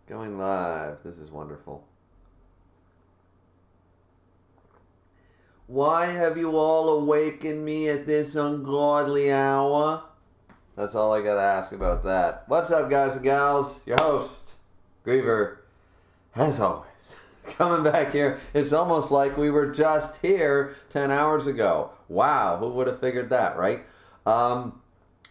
Going live. This is wonderful. Why have you all awakened me at this ungodly hour? That's all I gotta ask about that. What's up, guys and gals? Your host, Griever, as always, coming back here. It's almost like we were just here 10 hours ago. Wow, who would have figured that, right?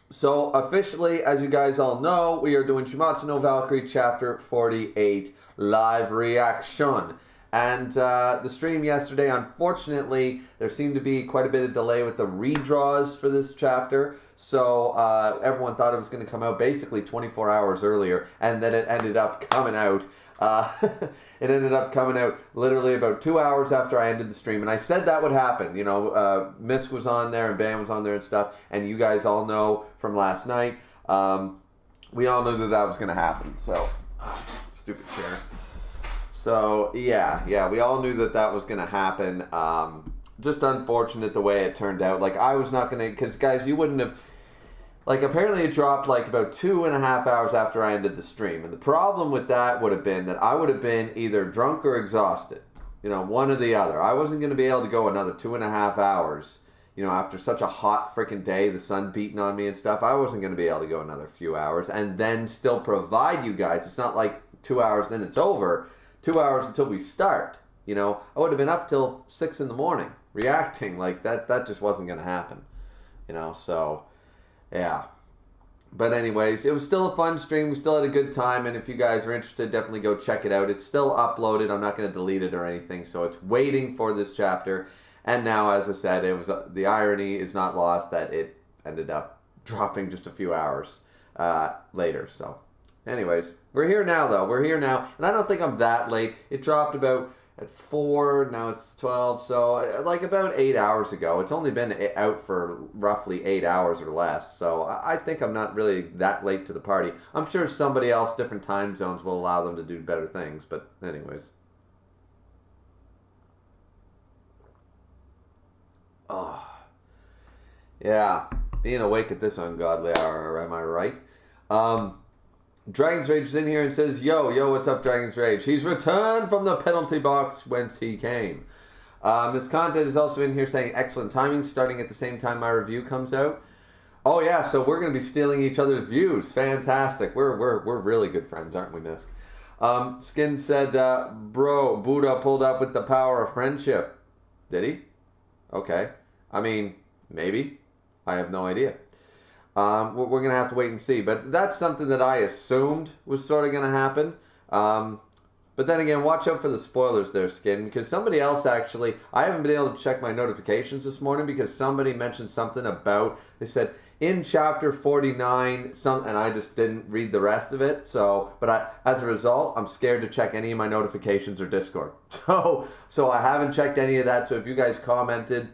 So officially, as you guys all know, we are doing Shuumatsu no Valkyrie chapter 48 live reaction. And the stream yesterday, unfortunately, there seemed to be quite a bit of delay with the redraws for this chapter. So everyone thought it was going to come out basically 24 hours earlier, and then it ended up coming out. It ended up coming out literally about 2 hours after I ended the stream, and I said that would happen. You know, Misk was on there and Bam was on there and stuff, and you guys all know from last night. We all knew that that was going to happen. So, stupid chair. So yeah, we all knew that that was going to happen. Just unfortunate the way it turned out. Like, I was not going to, because guys, you wouldn't have. Like, apparently it dropped like about 2.5 hours after I ended the stream. And the problem with that would have been that I would have been either drunk or exhausted. You know, one or the other. I wasn't going to be able to go another 2.5 hours. You know, after such a hot freaking day, the sun beating on me and stuff, I wasn't going to be able to go another few hours and then still provide you guys. It's not like 2 hours, then it's over. 2 hours until we start. You know, I would have been up till 6 in the morning reacting. Like, that just wasn't going to happen. You know, so... yeah. But anyways, it was still a fun stream. We still had a good time. And if you guys are interested, definitely go check it out. It's still uploaded. I'm not going to delete it or anything. So it's waiting for this chapter. And now, as I said, it was the irony is not lost that it ended up dropping just a few hours later. So anyways, we're here now, though. We're here now. And I don't think I'm that late. It dropped about... at 4, now it's 12, so like about 8 hours ago. It's only been out for roughly 8 hours or less, so I think I'm not really that late to the party. I'm sure somebody else, different time zones, will allow them to do better things, but anyways. Oh, yeah, being awake at this ungodly hour, am I right? Dragon's Rage is in here and says, yo, what's up, Dragon's Rage? He's returned from the penalty box whence he came. This content is also in here saying, excellent timing, starting at the same time my review comes out. Oh yeah, so we're going to be stealing each other's views. Fantastic. We're really good friends, aren't we, Misk? Skin said, bro, Buddha pulled up with the power of friendship. Did he? Okay. I mean, maybe. I have no idea. We're going to have to wait and see. But that's something that I assumed was sort of going to happen. But then again, watch out for the spoilers there, Skin. Because somebody else actually... I haven't been able to check my notifications this morning because somebody mentioned something about... They said, in chapter 49, and I just didn't read the rest of it. But as a result, I'm scared to check any of my notifications or Discord. So I haven't checked any of that. So if you guys commented...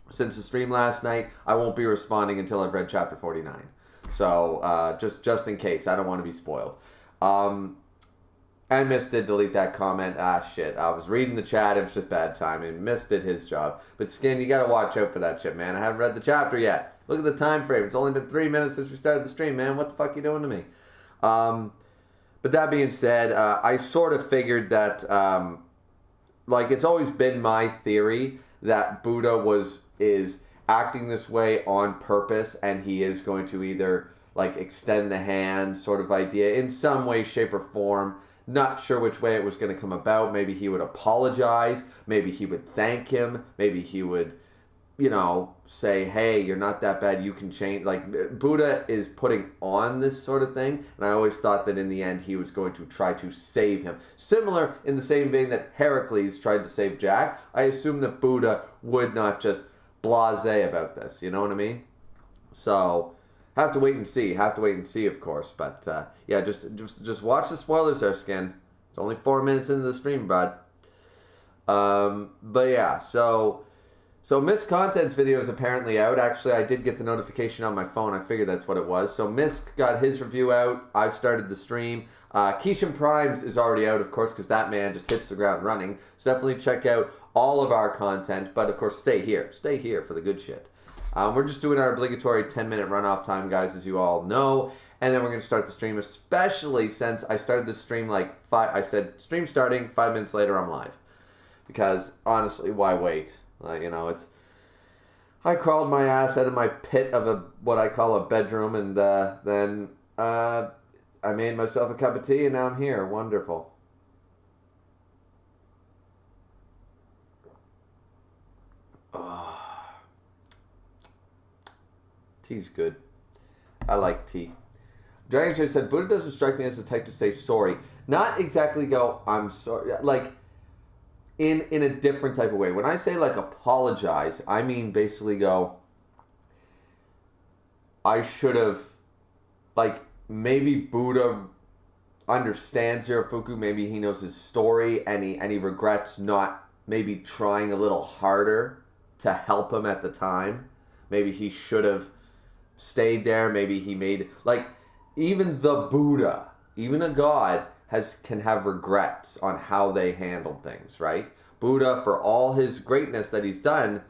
since the stream last night, I won't be responding until I've read chapter 49. So, just in case. I don't want to be spoiled. And Miss did delete that comment. Shit. I was reading the chat. It was just bad timing. Miss did his job. But Skin, you gotta watch out for that shit, man. I haven't read the chapter yet. Look at the time frame. It's only been 3 minutes since we started the stream, man. What the fuck you doing to me? But that being said, I sort of figured that, like, it's always been my theory that Buddha is acting this way on purpose, and he is going to either like extend the hand sort of idea in some way, shape, or form. Not sure which way it was going to come about. Maybe he would apologize. Maybe he would thank him. Maybe he would, you know, say, hey, you're not that bad. You can change. Like, Buddha is putting on this sort of thing. And I always thought that in the end, he was going to try to save him. Similar in the same vein that Heracles tried to save Jack. I assume that Buddha would not just blasé about this. You know what I mean? So, have to wait and see. Have to wait and see, of course. But, yeah, just watch the spoilers there, Skin. It's only 4 minutes into the stream, bud. But, yeah, so Misk Content's video is apparently out. Actually, I did get the notification on my phone. I figured that's what it was. So Misk got his review out. I've started the stream. Keishan Primes is already out, of course, because that man just hits the ground running. So definitely check out all of our content. But, of course, stay here. Stay here for the good shit. We're just doing our obligatory 10-minute runoff time, guys, as you all know. And then we're going to start the stream, especially since I started the stream I said, stream starting, 5 minutes later I'm live. Because, honestly, why wait? I crawled my ass out of my pit of what I call a bedroom, and then I made myself a cup of tea, and now I'm here. Wonderful. Oh. Tea's good. I like tea. Dragon Straight said, Buddha doesn't strike me as the type to say sorry. Not exactly go, I'm sorry. In a different type of way. When I say apologize, I mean basically go, I should have, maybe Buddha understands Zerafuku, maybe he knows his story, and he regrets not maybe trying a little harder to help him at the time. Maybe he should have stayed there, maybe he made, even the Buddha, even a god, can have regrets on how they handled things, right? Buddha, for all his greatness that he's done,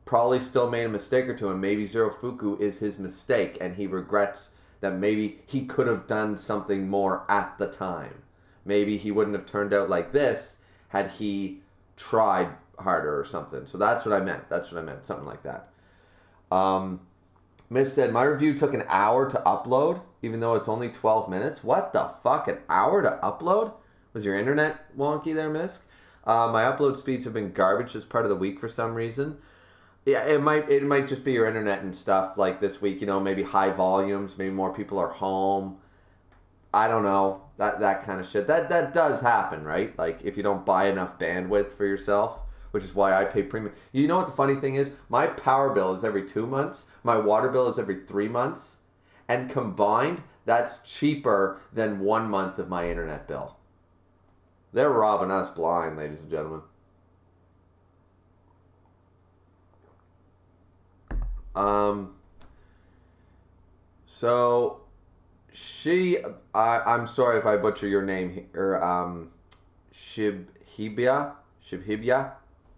probably still made a mistake or two, and maybe Zerafuku is his mistake, and he regrets that maybe he could have done something more at the time. Maybe he wouldn't have turned out like this had he tried harder or something. So that's what I meant. Something like that. Miss said, my review took an hour to upload, even though it's only 12 minutes. What the fuck? An hour to upload? Was your internet wonky there, Miss? My upload speeds have been garbage this part of the week for some reason. Yeah, it might just be your internet and stuff like this week, maybe high volumes, maybe more people are home. I don't know. That kind of shit. That does happen, right? If you don't buy enough bandwidth for yourself, which is why I pay premium. You know what the funny thing is? My power bill is every 2 months. My water bill is every 3 months. And combined, that's cheaper than 1 month of my internet bill. They're robbing us blind, ladies and gentlemen. So, I'm sorry if I butcher your name here, Shibhibya?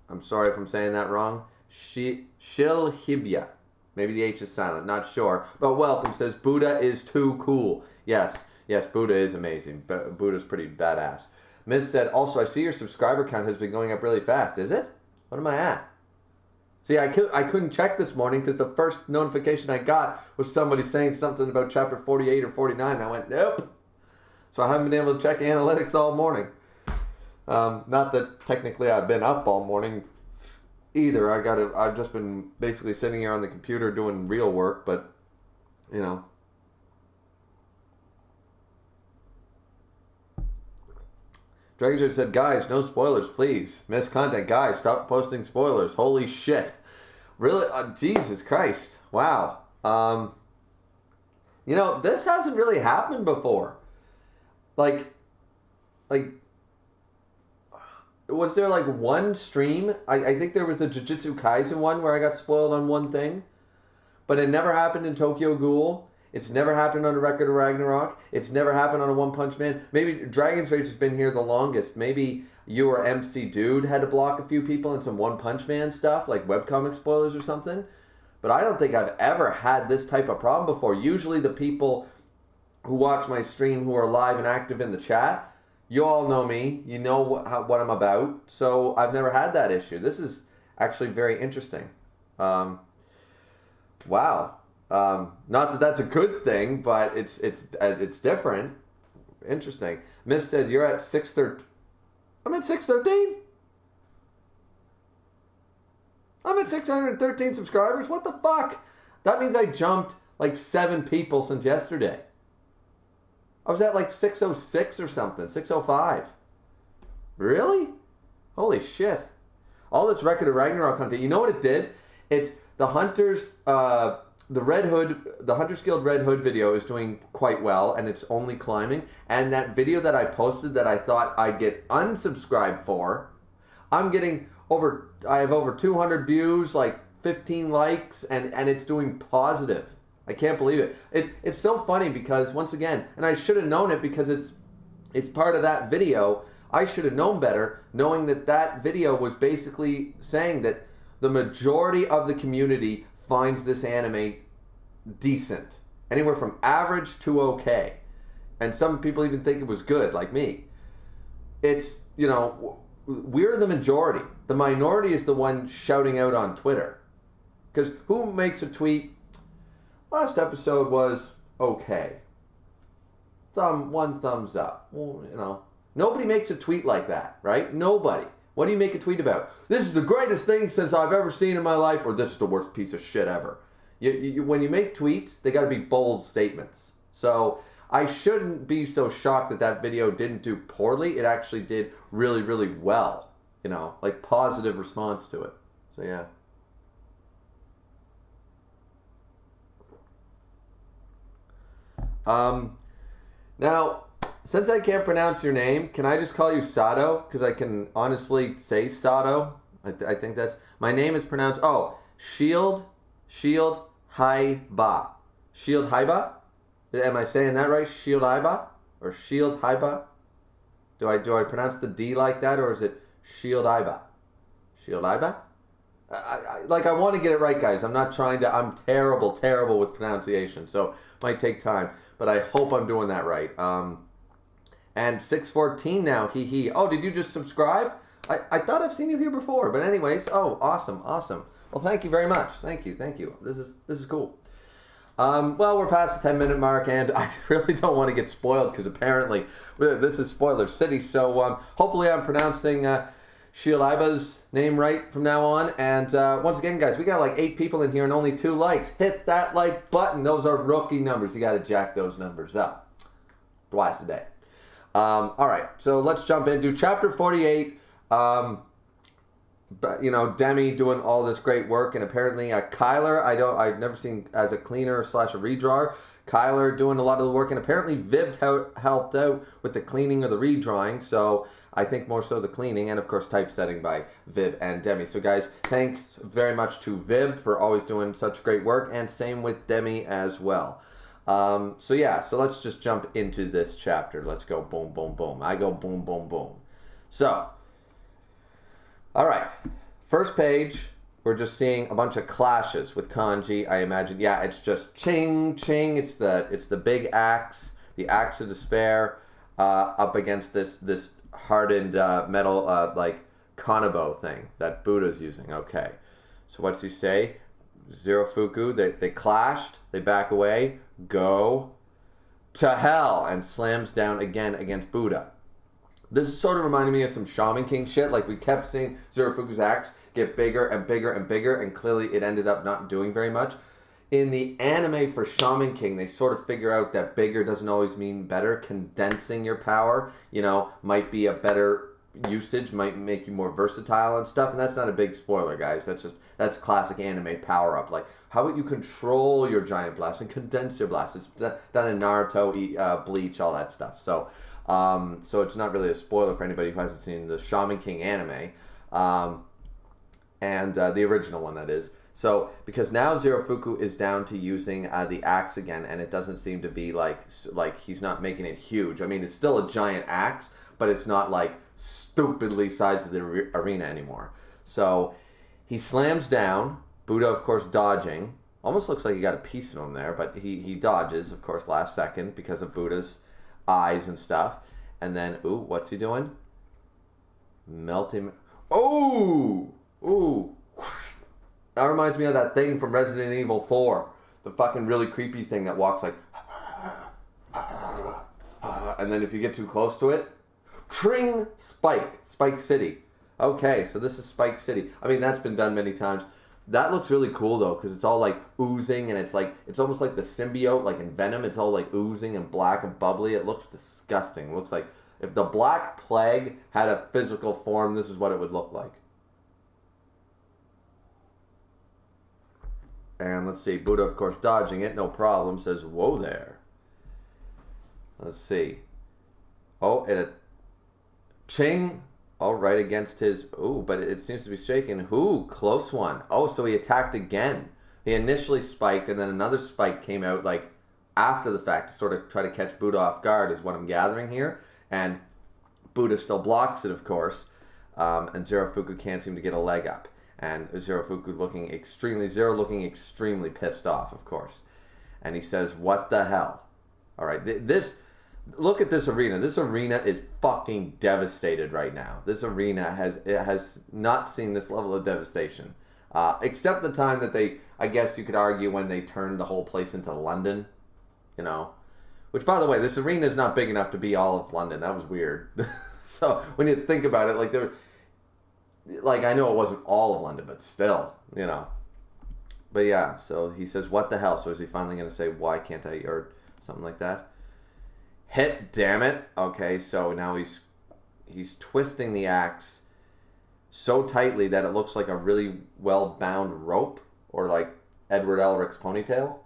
I'm sorry if I'm saying that wrong. Shilhibya. Maybe the H is silent, not sure. But welcome, says Buddha is too cool. Yes, Buddha is amazing. Buddha's pretty badass. Miss said, also, I see your subscriber count has been going up really fast. Is it? What am I at? See, I couldn't check this morning because the first notification I got was somebody saying something about chapter 48 or 49. And I went, nope. So I haven't been able to check analytics all morning. Not that technically I've been up all morning either. I've just been basically sitting here on the computer doing real work, but, Dragon said, guys, no spoilers, please. Miss content. Guys, stop posting spoilers. Holy shit. Really? Jesus Christ. Wow. This hasn't really happened before. Was there one stream? I think there was a Jujutsu Kaisen one where I got spoiled on one thing. But it never happened in Tokyo Ghoul. It's never happened on a Record of Ragnarok. It's never happened on a One Punch Man. Maybe Dragon's Rage has been here the longest. Maybe you or MC Dude had to block a few people in some One Punch Man stuff, like webcomic spoilers or something. But I don't think I've ever had this type of problem before. Usually the people who watch my stream who are live and active in the chat, you all know me. You know what I'm about. So I've never had that issue. This is actually very interesting. Wow. Not that that's a good thing, but it's different. Interesting. Miss says you're at 613. I'm at 613. I'm at 613 subscribers. What the fuck? That means I jumped 7 people since yesterday. I was at 606 or something, 605. Really? Holy shit. All this Record of Ragnarok content. You know what it did? It's the Hunters, the Hunters Guild Red Hood video is doing quite well, and it's only climbing. And that video that I posted that I thought I'd get unsubscribed for, I have over 200 views, 15 likes, and it's doing positive. I can't believe it. It's so funny because, once again, and I should have known it because it's part of that video. I should have known better, knowing that video was basically saying that the majority of the community finds this anime decent. Anywhere from average to okay. And some people even think it was good, like me. It's, we're the majority. The minority is the one shouting out on Twitter. Because who makes a tweet? Last episode was okay. One thumbs up. Well, nobody makes a tweet like that, right? Nobody. What do you make a tweet about? This is the greatest thing since I've ever seen in my life, or this is the worst piece of shit ever. When you make tweets, they got to be bold statements. So I shouldn't be so shocked that that video didn't do poorly. It actually did really, really well. Like positive response to it. So yeah. Now, since I can't pronounce your name, can I just call you Sato? Because I can honestly say Sato. I think that's... My name is pronounced... Shield Haiba. Shield Haiba? Am I saying that right? Shield Haiba? Or Shield Haiba? Do I pronounce the D like that, or is it Shield Haiba? Shield Haiba? I want to get it right, guys. I'm not trying to... I'm terrible with pronunciation, so it might take time. But I hope I'm doing that right. And 614 now, hee. Oh, did you just subscribe? I thought I've seen you here before. But anyways, awesome. Well, thank you very much. Thank you. This is cool. Well, we're past the 10-minute mark, and I really don't want to get spoiled because apparently this is Spoiler City. So hopefully I'm pronouncing Shield Aiba's name right from now on. And once again, guys, we got like 8 people in here and only 2 likes. Hit that like button. Those are rookie numbers. You got to jack those numbers up twice a day. All right, so let's jump into chapter 48. But Demi doing all this great work, and apparently Kyler, I've never seen as a cleaner / a redrawer. Kyler doing a lot of the work, and apparently Viv helped out with the cleaning or the redrawing. So I think more so the cleaning, and of course typesetting by Viv and Demi. So guys, thanks very much to Viv for always doing such great work, and same with Demi as well. So let's just jump into this chapter. Let's go boom, boom, boom. I go boom, boom, boom. So, all right. First page, we're just seeing a bunch of clashes with kanji. I imagine, it's just ching, ching. It's the big axe, the axe of despair, up against this hardened metal like kanabo thing that Buddha's using. Okay. So what's he say? Zerofuku, they clashed, they back away, go to hell, and slams down again against Buddha. This is sort of reminding me of some Shaman King shit. Like, we kept seeing Zerofuku's axe get bigger and bigger and bigger, and clearly it ended up not doing very much. In the anime for Shaman King, they sort of figure out that bigger doesn't always mean better. Condensing your power, might be a better usage, might make you more versatile and stuff. And that's not a big spoiler, guys. That's classic anime power up. Like, how about you control your giant blast and condense your blast? It's done in Naruto, Bleach, all that stuff. So it's not really a spoiler for anybody who hasn't seen the Shaman King anime, and the original one, that is. So, because now Zerofuku is down to using the axe again, and it doesn't seem to be like he's not making it huge. I mean, it's still a giant axe, but it's not like stupidly sized of the arena anymore. So he slams down. Buddha, of course, dodging. Almost looks like he got a piece of him there, but he dodges, of course, last second because of Buddha's eyes and stuff. And then, what's he doing? Melting. Ooh! That reminds me of that thing from Resident Evil 4. The fucking really creepy thing that walks like... And then if you get too close to it... Tring! Spike City. Okay, so this is Spike City. I mean, that's been done many times. That looks really cool, though, because it's all, like, oozing, and it's almost like the symbiote, like in Venom. It's all, like, oozing and black and bubbly. It looks disgusting. It looks like if the Black Plague had a physical form, this is what it would look like. And let's see. Buddha, of course, dodging it. No problem. Says, whoa there. Let's see. Ching. Oh, right against his... but it seems to be shaking. Close one. So he attacked again. He initially spiked, and then another spike came out, like, after the fact to sort of try to catch Buddha off guard is what I'm gathering here. And Buddha still blocks it, of course. And Zerofuku can't seem to get a leg up. And Zerofuku looking extremely pissed off, of course. and he says, "What the hell?" All right, look at this arena. This arena is fucking devastated right now. This arena has not seen this level of devastation, except the time that I guess you could argue, when they turned the whole place into London, you know. Which, by the way, this arena is not big enough to be all of London. That was weird. So when you think about it, I know it wasn't all of London, but still, you know. But yeah, so he says, "What the hell?" So is he finally going to say, "Why can't I?" or something like that? Hit, damn it. Okay, so now he's twisting the axe so tightly that it looks like a really well-bound rope, or like Edward Elric's ponytail.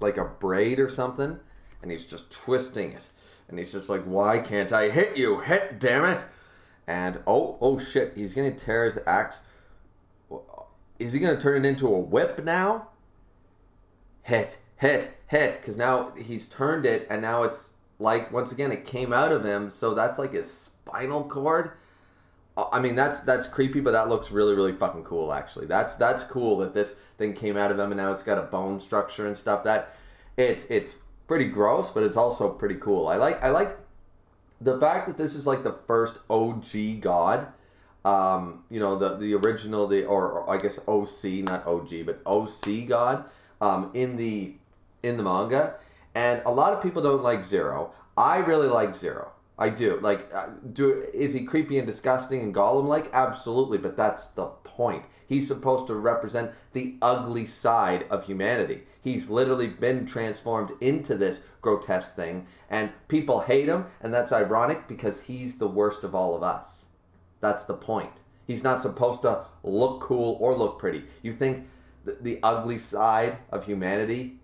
Like a braid or something, and he's just twisting it, and he's just like, "Why can't I hit you? Hit, damn it!" And oh shit, he's gonna tear his axe. Is he gonna turn it into a whip now? Hit, because now he's turned it, and now it's like, once again, it came out of him, so that's like his spinal cord. I mean, that's creepy, but that looks really, really fucking cool, actually. That's cool that this thing came out of him, and now it's got a bone structure and stuff. It's pretty gross, but it's also pretty cool. I like the fact that this is like the first OG god. You know, the original, or I guess OC, not OG, but OC god, in the manga. And a lot of people don't like Zero. I really like Zero. I do. Is he creepy and disgusting and Gollum-like? Absolutely, but that's the point. He's supposed to represent the ugly side of humanity. He's literally been transformed into this grotesque thing, and people hate him, and that's ironic because he's the worst of all of us. That's the point. He's not supposed to look cool or look pretty. You think the ugly side of humanity,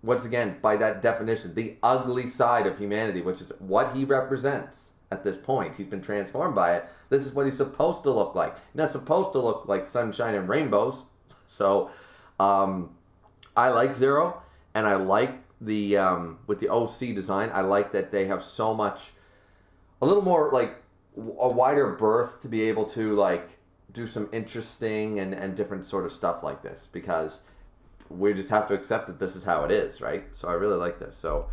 once again, by that definition, the ugly side of humanity, which is what he represents at this point. He's been transformed by it. This is what he's supposed to look like. He's not supposed to look like sunshine and rainbows. So, I like Zero, and I like with the OC design, I like that they have so much, a little more, like, a wider berth to be able to, like, do some interesting and different sort of stuff like this, because we just have to accept that this is how it is, right? So I really like this. So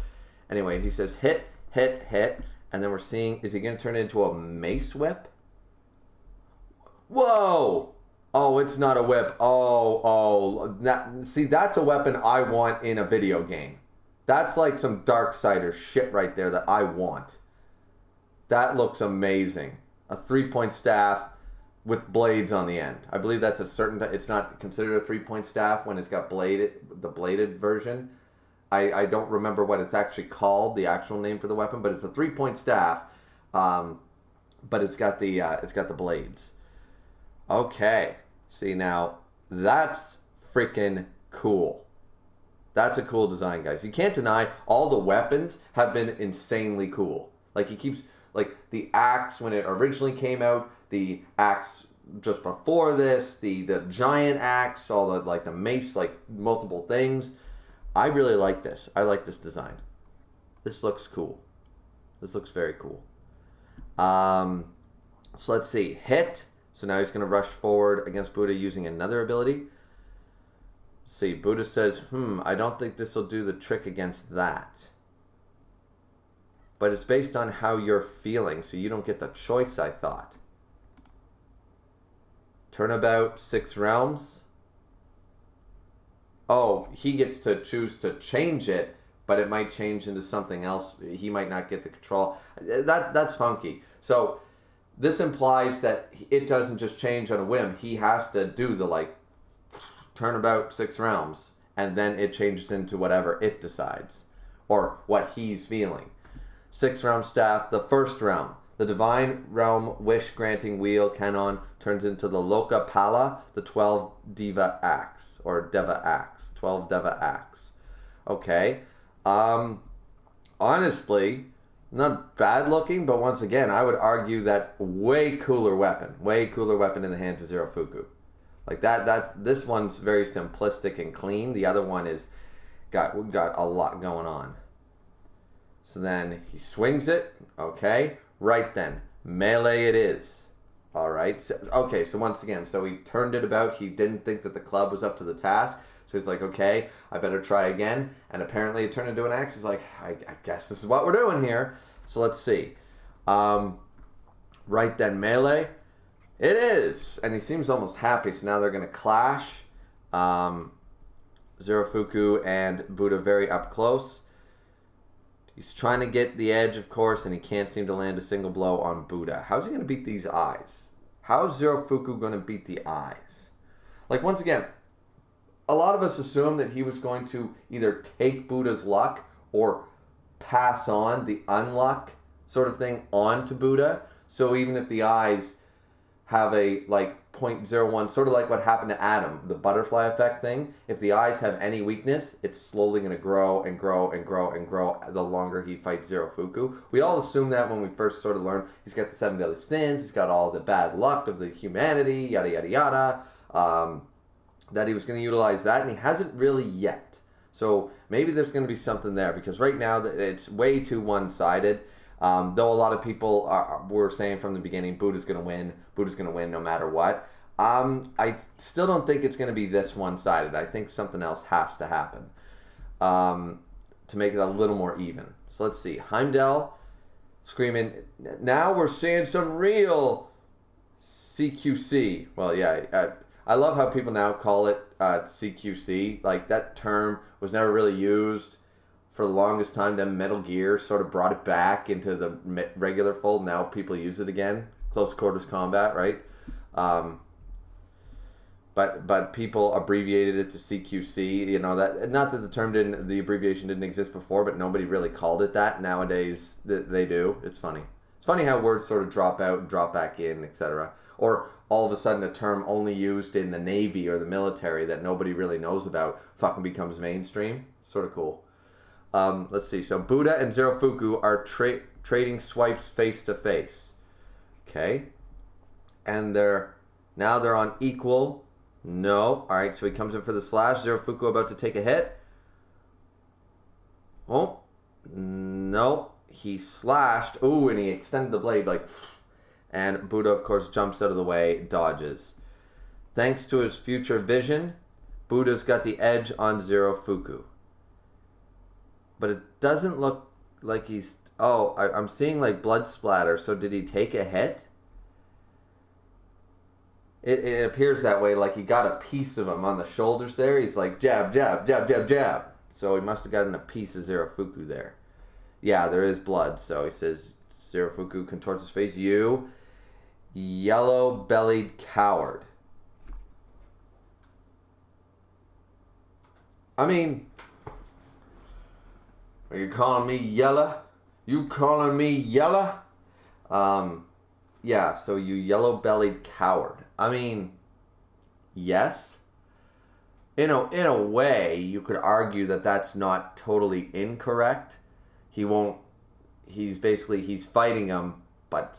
anyway, he says hit, and then we're seeing, is he going to turn it into a mace whip? Whoa! Oh, it's not a whip. See, that's a weapon I want in a video game. That's like some Darksider shit right there that I want. That looks amazing. A 3-point staff with blades on the end. I believe that's it's not considered a 3-point staff when it's got the bladed version. I don't remember what it's actually called, the actual name for the weapon, but it's a 3-point staff. But it's got the blades. Okay. See, now that's freaking cool. That's a cool design, guys. You can't deny all the weapons have been insanely cool. Like, he keeps, like, the axe when it originally came out, the axe just before this, the giant axe, all the, like, the mace, like, multiple things. I really like this. I like this design. This looks cool. This looks very cool. So let's see. Hit. So now he's going to rush forward against Buddha using another ability. Let's see. Buddha says, I don't think this will do the trick against that. But it's based on how you're feeling, so you don't get the choice, I thought. Turnabout 6 realms. Oh, he gets to choose to change it, but it might change into something else. He might not get the control. That's funky. So this implies that it doesn't just change on a whim. He has to do the, like, turnabout 6 realms, and then it changes into whatever it decides, or what he's feeling. 6 realm staff, the first realm. The divine realm wish-granting wheel Canon turns into the Loka Pala, the 12 Deva axe, or Deva axe, 12 Deva axe. Okay. Honestly, not bad looking, but once again, I would argue that way cooler weapon in the hands of Zero Fuku. Like this one's very simplistic and clean. The other one is got a lot going on. So then he swings it. Okay. Right then, melee it is. All right. So, okay, so once again, so he turned it about. He didn't think that the club was up to the task. So he's like, okay, I better try again. And apparently it turned into an axe. He's like, I guess this is what we're doing here. So let's see. Right then, melee. It is. And he seems almost happy. So now they're going to clash. Zerofuku and Buddha very up close. He's trying to get the edge, of course, and he can't seem to land a single blow on Buddha. How's he going to beat these eyes? How's Zerofuku going to beat the eyes? Like, once again, a lot of us assume that he was going to either take Buddha's luck or pass on the unluck sort of thing on to Buddha. So even if the eyes have a, like, 0.01, sort of like what happened to Adam, the butterfly effect thing. If the eyes have any weakness, it's slowly going to grow and grow and grow and grow the longer he fights Zerofuku. We all assume that when we first sort of learn he's got the 7 deadly sins, he's got all the bad luck of the humanity, yada yada yada, that he was going to utilize that, and he hasn't really yet. So maybe there's going to be something there, because right now it's way too one-sided. Though a lot of people were saying from the beginning, Buddha's going to win no matter what. I still don't think it's going to be this one-sided. I think something else has to happen to make it a little more even. So let's see. Heimdall screaming, now we're seeing some real CQC. Well, yeah, I love how people now call it CQC. Like, that term was never really used for the longest time. Then Metal Gear sort of brought it back into the regular fold. Now people use it again. Close quarters combat, right? But people abbreviated it to CQC. You know, that, not that the abbreviation didn't exist before, but nobody really called it that. Nowadays they do. It's funny. It's funny how words sort of drop out and drop back in, etc. Or all of a sudden a term only used in the Navy or the military that nobody really knows about fucking becomes mainstream. Sort of cool. Let's see. So Buddha and Zerofuku are trading swipes face to face. Okay. And now they're on equal. No. All right. So he comes in for the slash. Zerofuku about to take a hit. Oh. No. He slashed. Ooh, and he extended the blade like. And Buddha, of course, jumps out of the way, dodges. Thanks to his future vision, Buddha's got the edge on Zerofuku. But it doesn't look like he's... Oh, I'm seeing like blood splatter. So did he take a hit? It appears that way, like he got a piece of him on the shoulders there. He's like, jab, jab, jab, jab, jab. So he must have gotten a piece of Zerofuku there. Yeah, there is blood. So he says, Zerofuku contorts his face. You yellow-bellied coward. I mean... Are you calling me yellow? You calling me yellow? Yeah, so you yellow-bellied coward. I mean, yes. In a way, you could argue that that's not totally incorrect. He's fighting him, but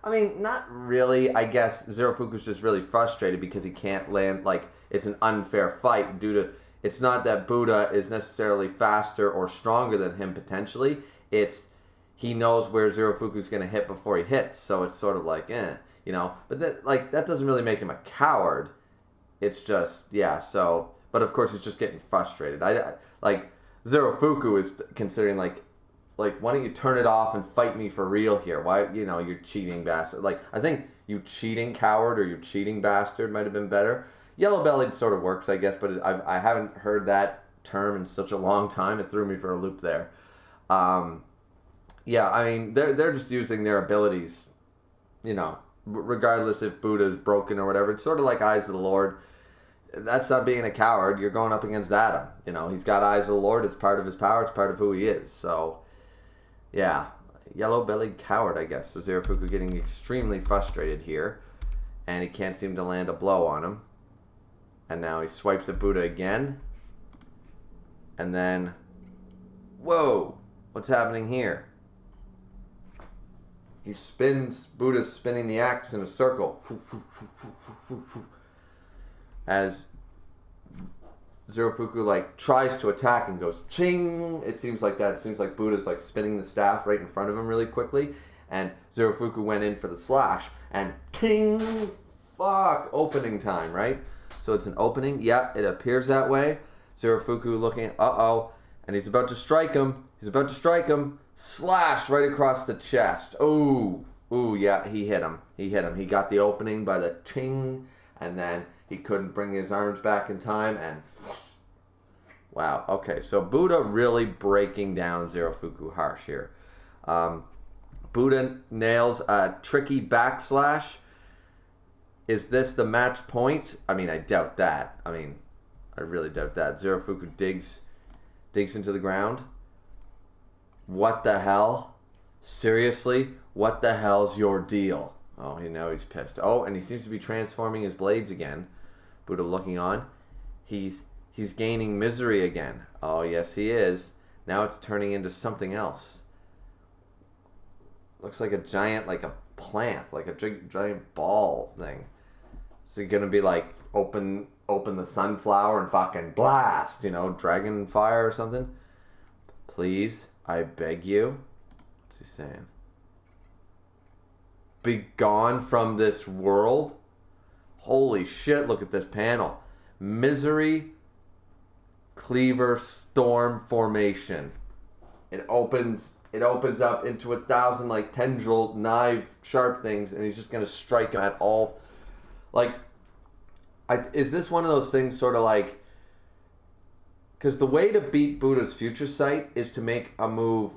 I mean, not really. I guess Zerofuku's just really frustrated because he can't land, like, it's an unfair fight due to... It's not that Buddha is necessarily faster or stronger than him potentially. It's he knows where Zerofuku's going to hit before he hits. So it's sort of like, you know. But that doesn't really make him a coward. It's just, yeah, so... But of course, he's just getting frustrated. Like, Zerofuku is considering, like, why don't you turn it off and fight me for real here? Why, you know, you cheating bastard. Like, I think you cheating coward or you cheating bastard might have been better. Yellow-bellied sort of works, I guess, but I haven't heard that term in such a long time. It threw me for a loop there. Yeah, I mean, they're just using their abilities, you know, regardless if Buddha's broken or whatever. It's sort of like Eyes of the Lord. That's not being a coward. You're going up against Adam. You know, he's got Eyes of the Lord. It's part of his power. It's part of who he is. So, yeah, yellow-bellied coward, I guess. So Zerofuku getting extremely frustrated here, and he can't seem to land a blow on him. And now he swipes at Buddha again. And then... Whoa! What's happening here? He spins... Buddha's spinning the axe in a circle. As Zerofuku, like, tries to attack and goes ching! It seems like that. It seems like Buddha's, like, spinning the staff right in front of him really quickly. And Zerofuku went in for the slash. and ting, fuck, opening time, right? So it's an opening. Yeah, it appears that way. Zerofuku looking, uh-oh, and he's about to strike him. He's about to strike him. Slash right across the chest. Ooh, yeah, he hit him. He got the opening by the ting, and then he couldn't bring his arms back in time, and wow. Okay, so Buddha really breaking down Zerofuku harsh here. Buddha nails a tricky backslash. Is this the match point? I mean, I doubt that. I really doubt that. Zerofuku digs into the ground. What the hell? Seriously? What the hell's your deal? Oh, he's pissed. Oh, and he seems to be transforming his blades again. Buddha looking on. He's gaining misery again. Oh, yes, he is. Now it's turning into something else. Looks like a giant, like a plant, like a giant ball thing. Is it gonna be like open the sunflower and fucking blast, dragon fire or something? Please, I beg you. What's he saying? Be gone from this world? Holy shit, look at this panel. Misery, Cleaver, Storm formation. It opens up into 1,000 like tendril knife sharp things, and he's just gonna strike him at all. Like, is this one of those things sort of like, because the way to beat Buddha's future sight is to make a move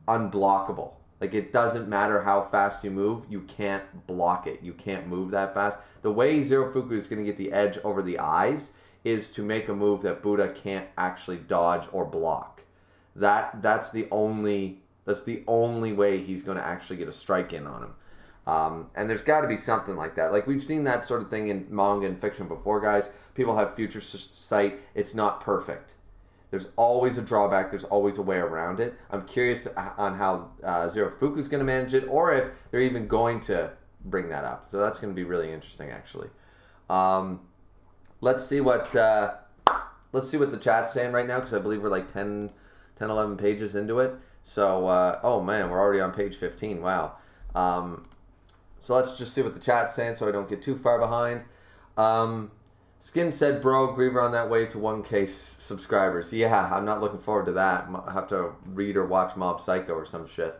unblockable. Like, it doesn't matter how fast you move, you can't block it. You can't move that fast. The way Zerofuku is going to get the edge over the eyes is to make a move that Buddha can't actually dodge or block. That's the only way he's going to actually get a strike in on him. And there's got to be something like that. Like, we've seen that sort of thing in manga and fiction before, guys. People have future sight. It's not perfect. There's always a drawback. There's always a way around it. I'm curious on how Zerofuku is going to manage it, or if they're even going to bring that up. So that's going to be really interesting, actually. Let's see what the chat's saying right now, because I believe we're like 10, 11 pages into it. So, oh man, we're already on page 15. Wow. So let's just see what the chat's saying so I don't get too far behind. Skin said, bro, Griever on that way to 1K subscribers. Yeah, I'm not looking forward to that. I have to read or watch Mob Psycho or some shit.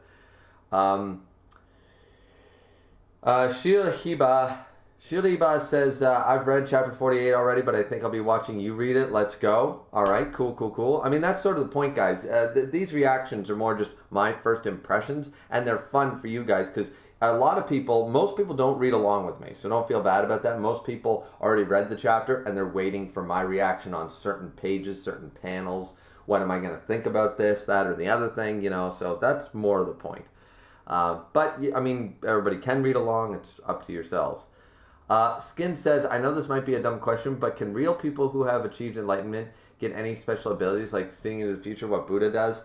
Shiliba says, I've read chapter 48 already, but I think I'll be watching you read it. Let's go. All right, cool. I mean, that's sort of the point, guys. These reactions are more just my first impressions, and they're fun for you guys, because most people don't read along with me, so don't feel bad about that. Most people already read the chapter, and they're waiting for my reaction on certain pages, certain panels. What am I going to think about this, that, or the other thing, so that's more the point. But, I mean, everybody can read along. It's up to yourselves. Skin says, I know this might be a dumb question, but can real people who have achieved enlightenment get any special abilities, like seeing into the future what Buddha does?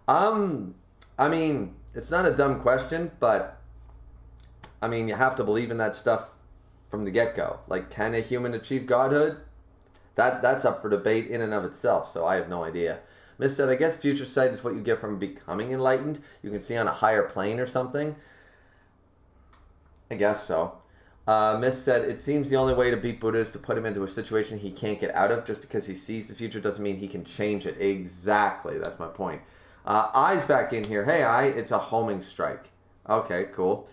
I mean, it's not a dumb question, but I mean, you have to believe in that stuff from the get-go. Like, can a human achieve godhood? That's up for debate in and of itself, so I have no idea. Miss said, I guess future sight is what you get from becoming enlightened. You can see on a higher plane or something. I guess so. Miss said, it seems the only way to beat Buddha is to put him into a situation he can't get out of. Just because he sees the future doesn't mean he can change it. Exactly, that's my point. Eye's back in here. Hey, Eye, it's a homing strike. Okay, cool.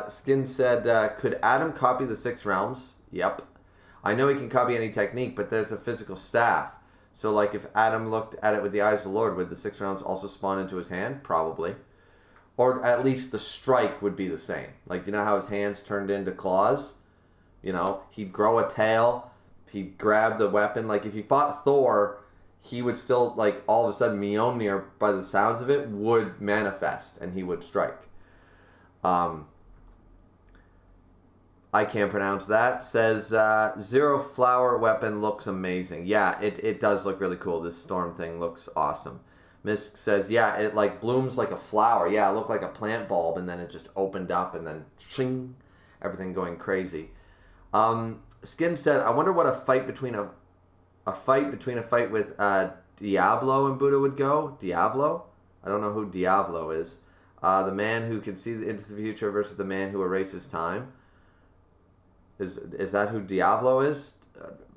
Skin said, could Adam copy the 6 realms? Yep. I know he can copy any technique, but there's a physical staff. So, like, if Adam looked at it with the eyes of the Lord, would the 6 realms also spawn into his hand? Probably. Or at least the strike would be the same. Like, you know how his hands turned into claws? He'd grow a tail. He'd grab the weapon. Like, if he fought Thor, he would still, like, all of a sudden, Mjolnir, by the sounds of it, would manifest, and he would strike. I can't pronounce that. Says, Zero Flower weapon looks amazing. Yeah, it does look really cool. This storm thing looks awesome. Misk says, yeah, it like blooms like a flower. Yeah, it looked like a plant bulb, and then it just opened up, and then shing, everything going crazy. Skin said, I wonder what a fight with Diablo and Buddha would go. Diablo? I don't know who Diablo is. The man who can see into the future versus the man who erases time. Is that who Diablo is?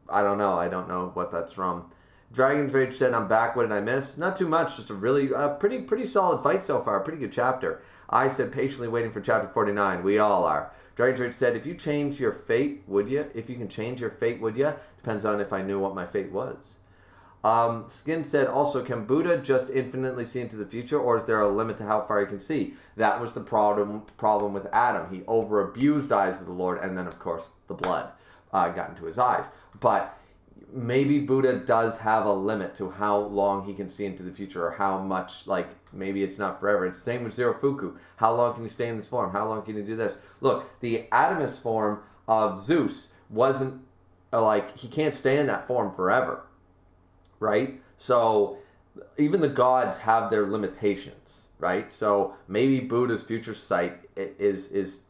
I don't know. I don't know what that's from. Dragon's Rage said, I'm back. What did I miss? Not too much. Just a really pretty solid fight so far. Pretty good chapter. I said, patiently waiting for chapter 49. We all are. Dragon's Rage said, if you change your fate, would you? If you can change your fate, would you? Depends on if I knew what my fate was. Skin said, also, can Buddha just infinitely see into the future, or is there a limit to how far he can see? That was the problem with Adam. He over-abused eyes of the Lord, and then, of course, the blood got into his eyes. But maybe Buddha does have a limit to how long he can see into the future, or how much, like, maybe it's not forever. It's the same with Zerofuku. How long can you stay in this form? How long can you do this? Look, the Adamist form of Zeus wasn't, like, he can't stay in that form forever. Right? So even the gods have their limitations, right? So maybe Buddha's future sight is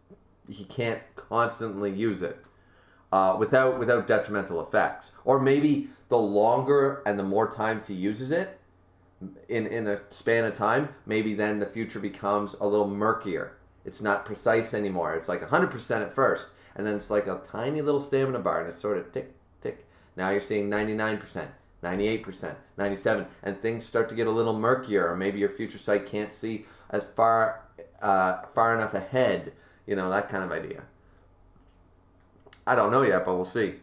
he can't constantly use it without detrimental effects. Or maybe the longer and the more times he uses it in a span of time, maybe then the future becomes a little murkier. It's not precise anymore. It's like 100% at first, and then it's like a tiny little stamina bar, and it's sort of tick, tick. Now you're seeing 99%. 98%, 97%, and things start to get a little murkier, or maybe your future sight can't see as far enough ahead, that kind of idea. I don't know yet, but we'll see.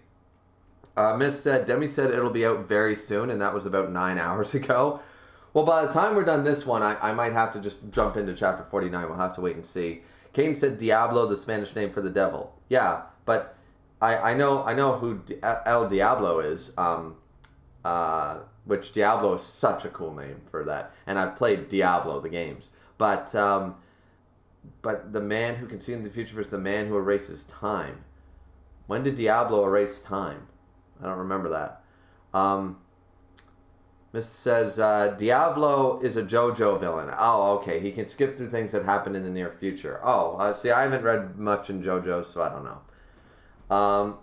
Demi said it'll be out very soon, and that was about 9 hours ago. Well, by the time we're done this one, I might have to just jump into chapter 49. We'll have to wait and see. Kane said Diablo, the Spanish name for the devil. Yeah, but I know who El Diablo is. Which Diablo is such a cool name for that, and I've played Diablo the games. But the man who can see in the future is the man who erases time. When did Diablo erase time? I don't remember that. Miss says Diablo is a JoJo villain. Oh, okay. He can skip through things that happen in the near future. Oh, see, I haven't read much in JoJo, so I don't know.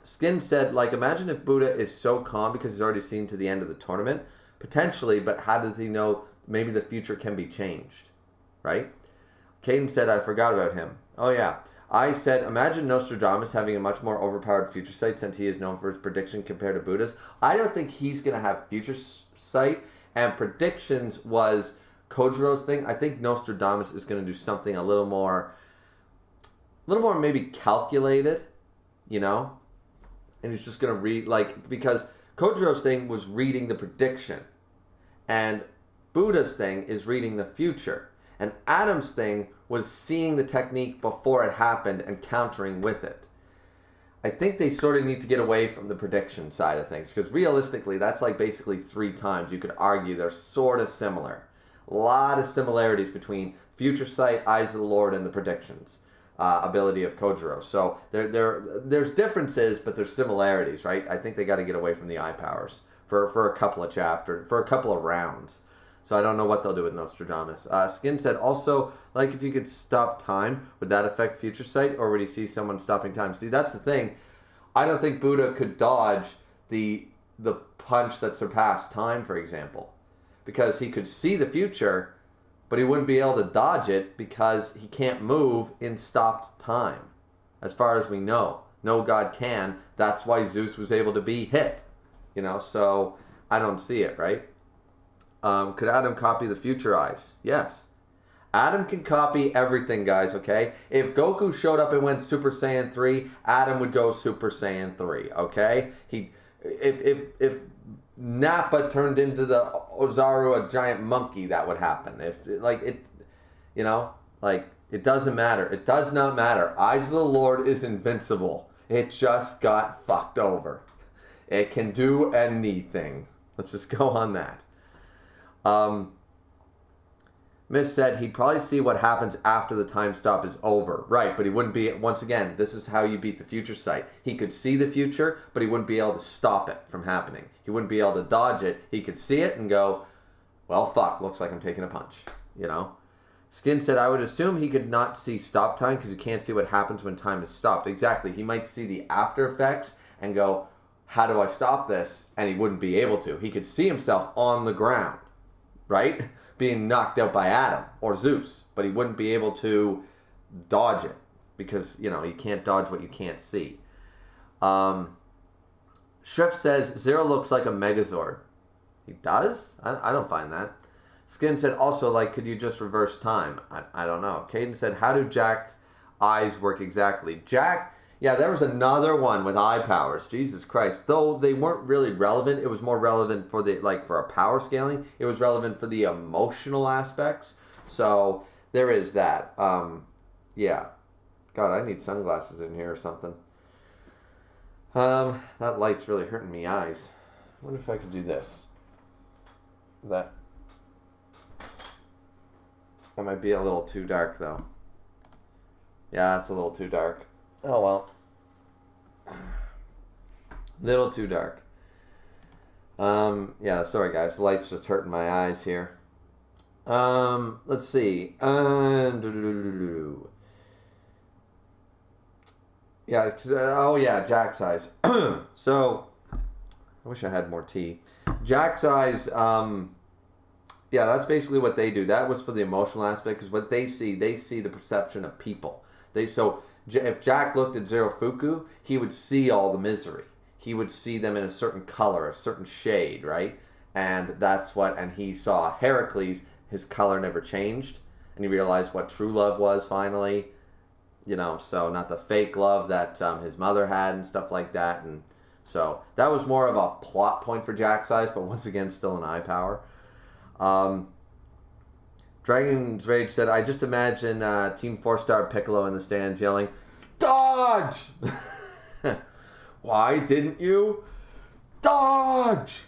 Skin said, like, imagine if Buddha is so calm because he's already seen to the end of the tournament. Potentially, but how does he know maybe the future can be changed? Right? Caden said, I forgot about him. Oh, yeah. I said, imagine Nostradamus having a much more overpowered future sight since he is known for his prediction compared to Buddha's. I don't think he's going to have future sight, and predictions was Kojiro's thing. I think Nostradamus is going to do something a little more maybe calculated. And he's just going to read, because Kojiro's thing was reading the prediction, and Buddha's thing is reading the future, and Adam's thing was seeing the technique before it happened and countering with it. I think they sort of need to get away from the prediction side of things, because realistically, that's like basically 3 times. You could argue they're sort of similar. A lot of similarities between future sight, eyes of the Lord, and the predictions. Ability of Kojiro. So there's differences, but there's similarities, right? I think they got to get away from the eye powers for a couple of chapters, for a couple of rounds. So I don't know what they'll do with Nostradamus. Skin said also, like, if you could stop time, would that affect future sight, or would he see someone stopping time? See, that's the thing. I don't think Buddha could dodge the punch that surpassed time, for example, because he could see the future, but he wouldn't be able to dodge it because he can't move in stopped time. As far as we know. No god can. That's why Zeus was able to be hit. So I don't see it, right? Could Adam copy the future eyes? Yes. Adam can copy everything, guys, okay? If Goku showed up and went Super Saiyan 3, Adam would go Super Saiyan 3, okay? If Nappa turned into the Ozaru, a giant monkey, that would happen. It doesn't matter. It does not matter. Eyes of the Lord is invincible. It just got fucked over. It can do anything. Let's just go on that. Miss said he'd probably see what happens after the time stop is over. Right, but he wouldn't be, once again, this is how you beat the future sight. He could see the future, but he wouldn't be able to stop it from happening. He wouldn't be able to dodge it. He could see it and go, well, fuck, looks like I'm taking a punch, Skin said, I would assume he could not see stop time because you can't see what happens when time is stopped. Exactly. He might see the after effects and go, how do I stop this? And he wouldn't be able to. He could see himself on the ground, right? Being knocked out by Adam or Zeus, but he wouldn't be able to dodge it because, you can't dodge what you can't see. Um, Shrift says, Zero looks like a Megazord. He does? I don't find that. Skin said, also, like, could you just reverse time? I don't know. Caden said, how do Jack's eyes work exactly? Jack, yeah, there was another one with eye powers. Jesus Christ. Though they weren't really relevant, it was more relevant for the, like, for a power scaling. It was relevant for the emotional aspects. So, there is that. Yeah. God, I need sunglasses in here or something. That light's really hurting me eyes. I wonder if I could do this. That might be a little too dark, though. Yeah, that's a little too dark. Oh, well. Little too dark. Yeah, sorry, guys. The light's just hurting my eyes here. Let's see. Yeah, oh yeah, Jack's eyes. So, I wish I had more tea. Jack's eyes, yeah, that's basically what they do. That was for the emotional aspect, because what they see the perception of people. So if Jack looked at Zero Fuku, he would see all the misery. He would see them in a certain color, a certain shade, right? And that's what, and he saw Heracles, his color never changed, and he realized what true love was finally. You know, so not the fake love that his mother had and stuff like that. And so that was more of a plot point for Jack's eyes, but once again, still an eye power. Dragon's Rage said, I just imagine Team 4-Star Piccolo in the stands yelling, Dodge! Why didn't you? Dodge!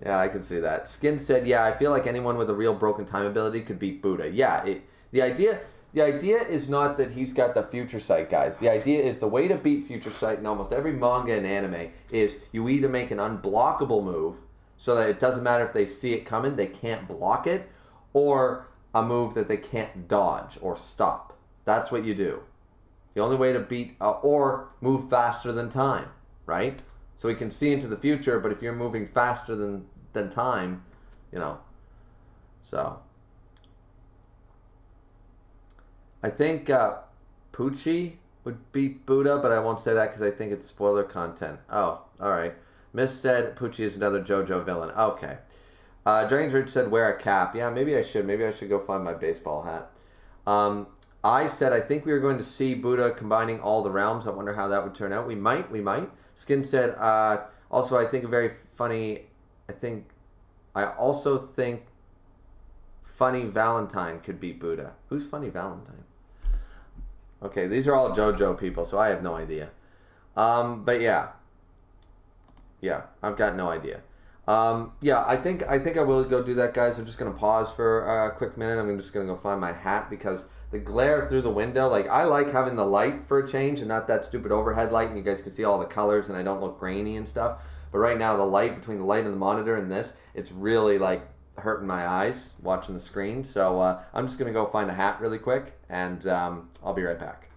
Yeah, I can see that. Skin said, yeah, I feel like anyone with a real broken time ability could beat Buddha. Yeah, the idea is not that he's got the future sight, guys. The idea is the way to beat future sight in almost every manga and anime is you either make an unblockable move so that it doesn't matter if they see it coming, they can't block it, or a move that they can't dodge or stop. That's what you do. The only way to beat, or move faster than time, right? So he can see into the future, but if you're moving faster than time, you know, so. I think Poochie would beat Buddha, but I won't say that because I think it's spoiler content. Oh, all right. Miss said Poochie is another JoJo villain. Okay. Dragon's Ridge said wear a cap. Yeah, maybe I should. Maybe I should go find my baseball hat. I said I think we are going to see Buddha combining all the realms. I wonder how that would turn out. We might. Skin said also I think a very funny. I also think Funny Valentine could beat Buddha. Who's Funny Valentine? Okay, these are all JoJo people, so I have no idea. But yeah. Yeah, I've got no idea. Yeah, I think I will go do that, guys. I'm just going to pause for a quick minute. I'm just going to go find my hat because the glare through the window, like, I like having the light for a change and not that stupid overhead light, and you guys can see all the colors and I don't look grainy and stuff. But right now, the light, between the light and the monitor and this, it's really, like, hurting my eyes watching the screen. So I'm just going to go find a hat really quick, and I'll be right back.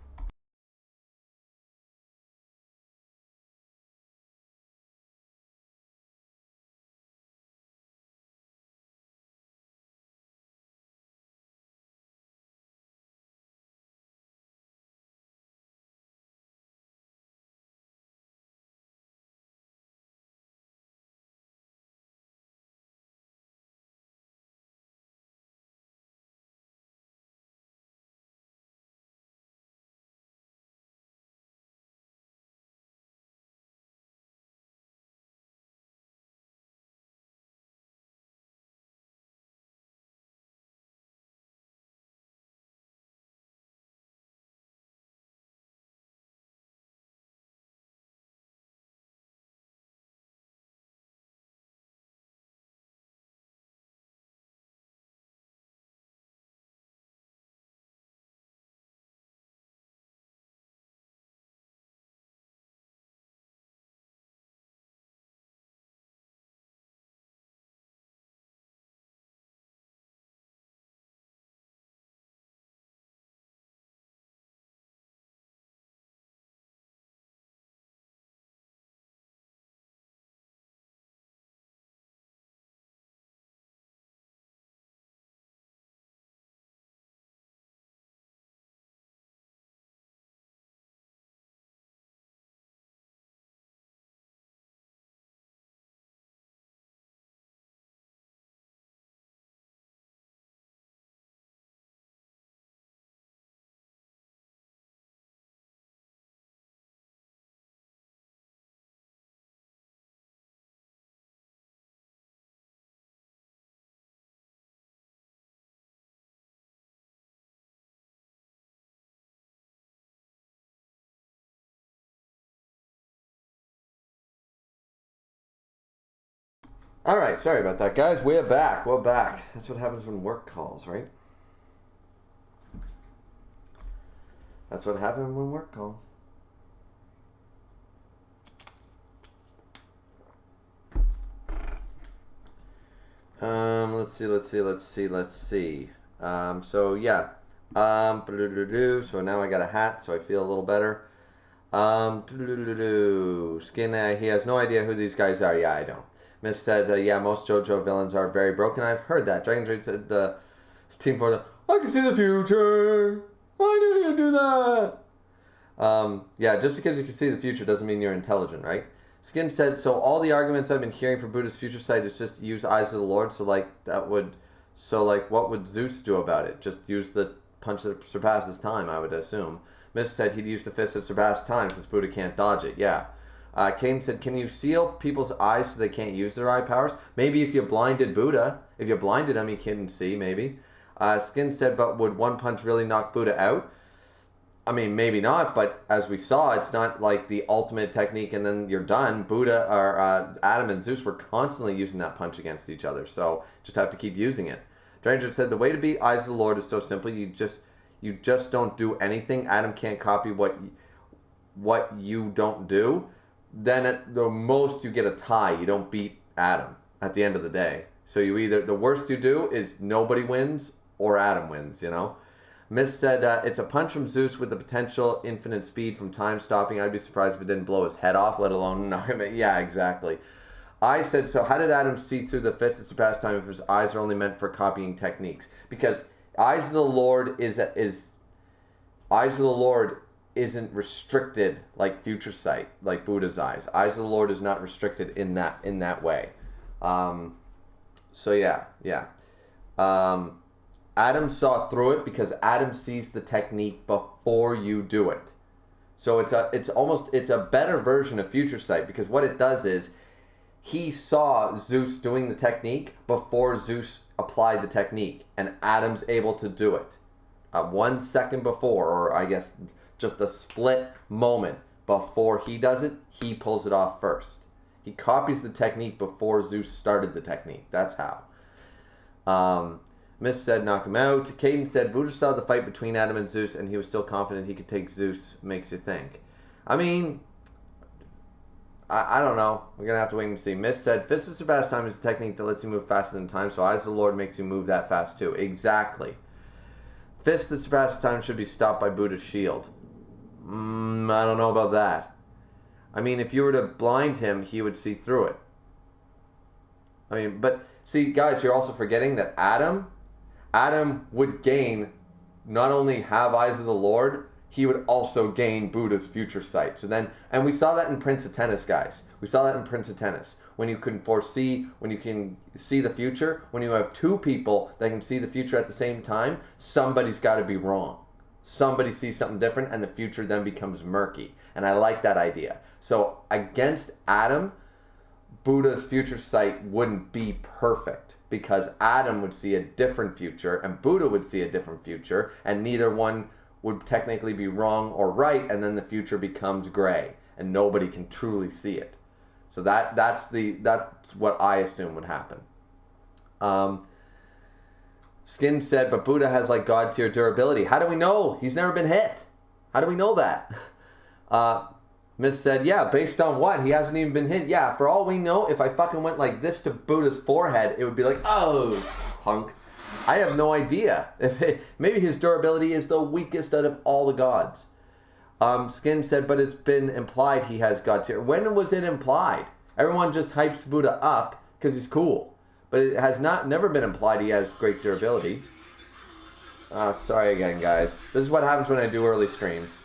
All right, sorry about that, guys. We're back. We're back. That's what happens when work calls, right? That's what happened when work calls. Let's see. So yeah. So now I got a hat, so I feel a little better. Skin, he has no idea who these guys are. Yeah, I don't. Miss said, yeah, most JoJo villains are very broken. I've heard that. Dragon Trade said, the team for I can see the future. Why do you do that? Yeah, just because you can see the future doesn't mean you're intelligent, right? Skin said, so all the arguments I've been hearing for Buddha's future sight is just use eyes of the Lord. What would Zeus do about it? Just use the punch that surpasses time, I would assume. Miss said he'd use the fist that surpasses time since Buddha can't dodge it. Yeah. Kane said, can you seal people's eyes so they can't use their eye powers? Maybe if you blinded Buddha. If you blinded him, he couldn't see, maybe. Skin said, but would one punch really knock Buddha out? I mean, maybe not, but as we saw, it's not like the ultimate technique and then you're done. Buddha or Adam and Zeus were constantly using that punch against each other, so just have to keep using it. Dranger said, the way to beat Eyes of the Lord is so simple. You just don't do anything. Adam can't copy what you don't do. Then at the most you get a tie. You don't beat Adam at the end of the day. So you either, the worst you do is nobody wins or Adam wins, you know? Miss said, it's a punch from Zeus with the potential infinite speed from time stopping. I'd be surprised if it didn't blow his head off, let alone knock him in. Yeah, exactly. I said, so how did Adam see through the fist that surpassed time if his eyes are only meant for copying techniques? Because Eyes of the Lord Eyes of the Lord isn't restricted like future sight, like Buddha's eyes. Eyes of the Lord is not restricted in that way. So yeah. Adam saw through it because Adam sees the technique before you do it. So it's a better version of future sight because what it does is he saw Zeus doing the technique before Zeus applied the technique, and Adam's able to do it 1 second before, or I guess just a split moment before he does it. He pulls it off first. He copies the technique before Zeus started the technique. That's how. Miss said, knock him out. Caden said, Buddha saw the fight between Adam and Zeus, and he was still confident he could take Zeus. Makes you think. I mean, I don't know. We're going to have to wait and see. Miss said, Fist of Surpass Time is a technique that lets you move faster than time, so Eyes of the Lord makes you move that fast too. Exactly. Fist that surpasses time should be stopped by Buddha's shield. I don't know about that. I mean, if you were to blind him, he would see through it. I mean, but see, guys, you're also forgetting that Adam would gain, not only have Eyes of the Lord, he would also gain Buddha's future sight. So then, and we saw that in Prince of Tennis, guys. We saw that in Prince of Tennis. When you can foresee, when you can see the future, when you have two people that can see the future at the same time, somebody's got to be wrong. Somebody sees something different and the future then becomes murky. And I like that idea. So against Adam, Buddha's future sight wouldn't be perfect because Adam would see a different future and Buddha would see a different future, and neither one would technically be wrong or right, and then the future becomes gray and nobody can truly see it. So that's what I assume would happen. Skin said, but Buddha has like God tier durability. How do we know? He's never been hit. How do we know that? Miss said, yeah, based on what? He hasn't even been hit. Yeah, for all we know, if I fucking went like this to Buddha's forehead, it would be like, oh, hunk. I have no idea. Maybe his durability is the weakest out of all the gods. Skin said, but it's been implied he has God tier. When was it implied? Everyone just hypes Buddha up because he's cool. But it has never been implied he has great durability. Sorry again, guys. This is what happens when I do early streams.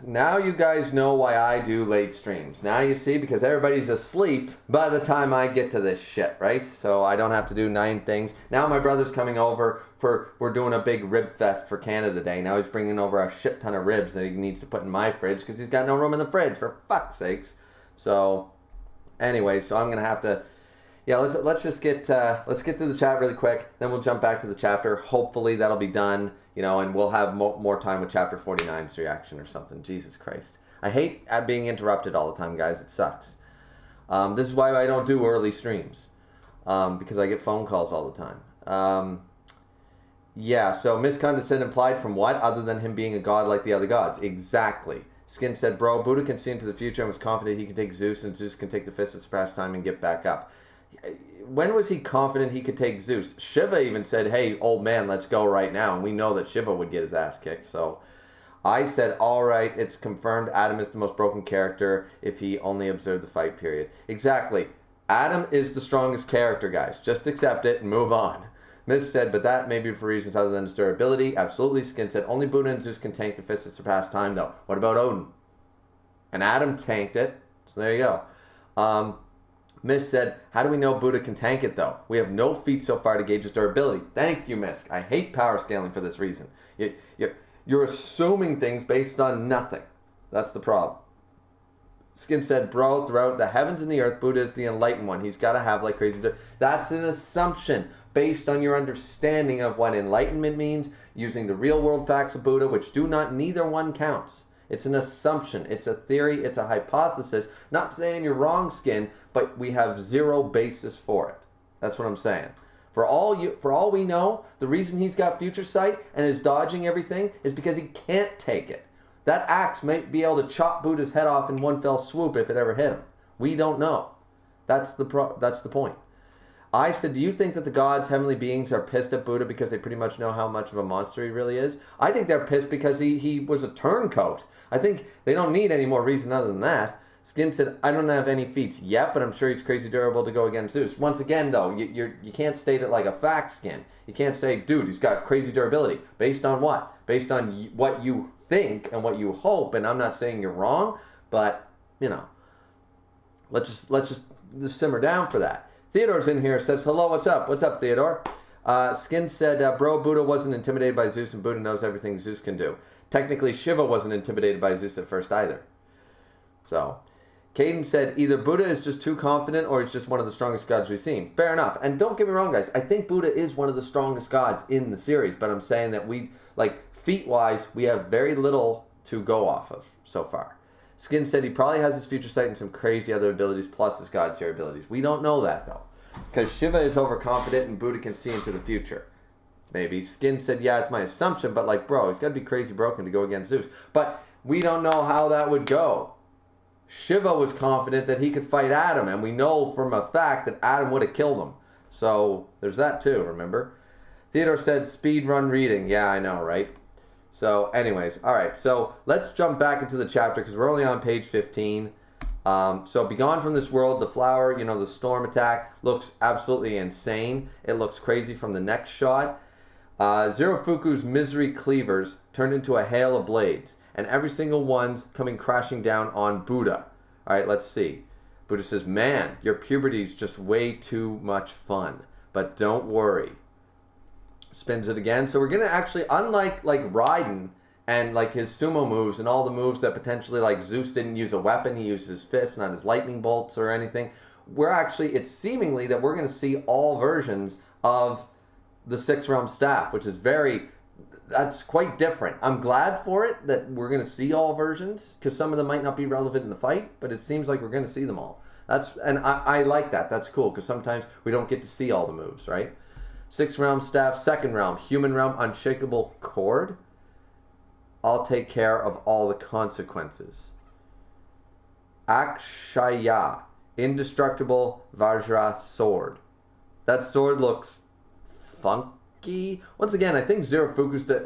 Now you guys know why I do late streams. Now you see, because everybody's asleep by the time I get to this shit, right? So I don't have to do 9 things. Now my brother's coming over we're doing a big rib fest for Canada Day. Now he's bringing over a shit ton of ribs that he needs to put in my fridge because he's got no room in the fridge, for fuck's sakes. So anyway, so I'm going to have to, yeah, let's just get through the chat really quick. Then we'll jump back to the chapter. Hopefully that'll be done. You know, and we'll have more time with chapter 49's reaction or something. Jesus Christ. I hate being interrupted all the time, guys. It sucks. This is why I don't do early streams. Because I get phone calls all the time. Yeah, so miscondescend implied from what? Other than him being a god like the other gods. Exactly. Skin said, bro, Buddha can see into the future and was confident he can take Zeus, and Zeus can take the fist that surpassed time and get back up. When was he confident he could take Zeus? Shiva even said, hey, old man, let's go right now. And we know that Shiva would get his ass kicked. So I said, all right, it's confirmed Adam is the most broken character if he only observed the fight period. Exactly. Adam is the strongest character, guys. Just accept it and move on. Miss said, but that may be for reasons other than his durability. Absolutely. Skin said, only Buddha and Zeus can tank the fist that surpassed time, though. What about Odin? And Adam tanked it. So there you go. Miss said, how do we know Buddha can tank it, though? We have no feats so far to gauge his durability. Thank you, Miss. I hate power scaling for this reason. You're assuming things based on nothing. That's the problem. Skin said, bro, throughout the heavens and the earth, Buddha is the enlightened one. He's got to have like crazy... That's an assumption based on your understanding of what enlightenment means, using the real-world facts of Buddha, which do not, neither one counts. It's an assumption. It's a theory. It's a hypothesis. Not saying you're wrong, Skin, but we have zero basis for it. That's what I'm saying. For all we know, the reason he's got future sight and is dodging everything is because he can't take it. That axe might be able to chop Buddha's head off in one fell swoop if it ever hit him. We don't know. That's the point. I said, do you think that the gods, heavenly beings, are pissed at Buddha because they pretty much know how much of a monster he really is? I think they're pissed because he was a turncoat. I think they don't need any more reason other than that. Skin said, I don't have any feats yet, but I'm sure he's crazy durable to go against Zeus. Once again, though, you can't state it like a fact, Skin. You can't say, dude, he's got crazy durability. Based on what? Based on what you think and what you hope, and I'm not saying you're wrong, but, you know, let's just simmer down for that. Theodore's in here, says, hello, what's up? What's up, Theodore? Skin said, bro, Buddha wasn't intimidated by Zeus, and Buddha knows everything Zeus can do. Technically, Shiva wasn't intimidated by Zeus at first either. So, Caden said, either Buddha is just too confident or he's just one of the strongest gods we've seen. Fair enough. And don't get me wrong, guys. I think Buddha is one of the strongest gods in the series, but I'm saying that feat-wise, we have very little to go off of so far. Skin said he probably has his future sight and some crazy other abilities, plus his god tier abilities. We don't know that, though. Because Shiva is overconfident and Buddha can see into the future. Maybe. Skin said, yeah, it's my assumption, but bro, he's got to be crazy broken to go against Zeus. But we don't know how that would go. Shiva was confident that he could fight Adam, and we know from a fact that Adam would have killed him. So there's that too, remember? Theodore said, speed run reading. Yeah, I know, right? So anyways, all right. So let's jump back into the chapter because we're only on page 15. So be gone from this world. The flower, the storm attack looks absolutely insane. It looks crazy from the next shot. Zerofuku's misery cleavers turned into a hail of blades, and every single one's coming crashing down on Buddha. All right, let's see. Buddha says, man, your puberty's just way too much fun, but don't worry. Spins it again. So we're going to actually, unlike Raiden and his sumo moves and all the moves that potentially Zeus didn't use a weapon, he used his fists, not his lightning bolts or anything. It's seemingly that we're going to see all versions of the Six Realm Staff, which is that's quite different. I'm glad for it that we're going to see all versions, because some of them might not be relevant in the fight, but it seems like we're going to see them all. I like that. That's cool, because sometimes we don't get to see all the moves, right? Six Realm Staff, Second Realm, Human Realm, Unshakable Cord. I'll take care of all the consequences. Akshaya, Indestructible Vajra Sword. That sword looks funky. Once again, I think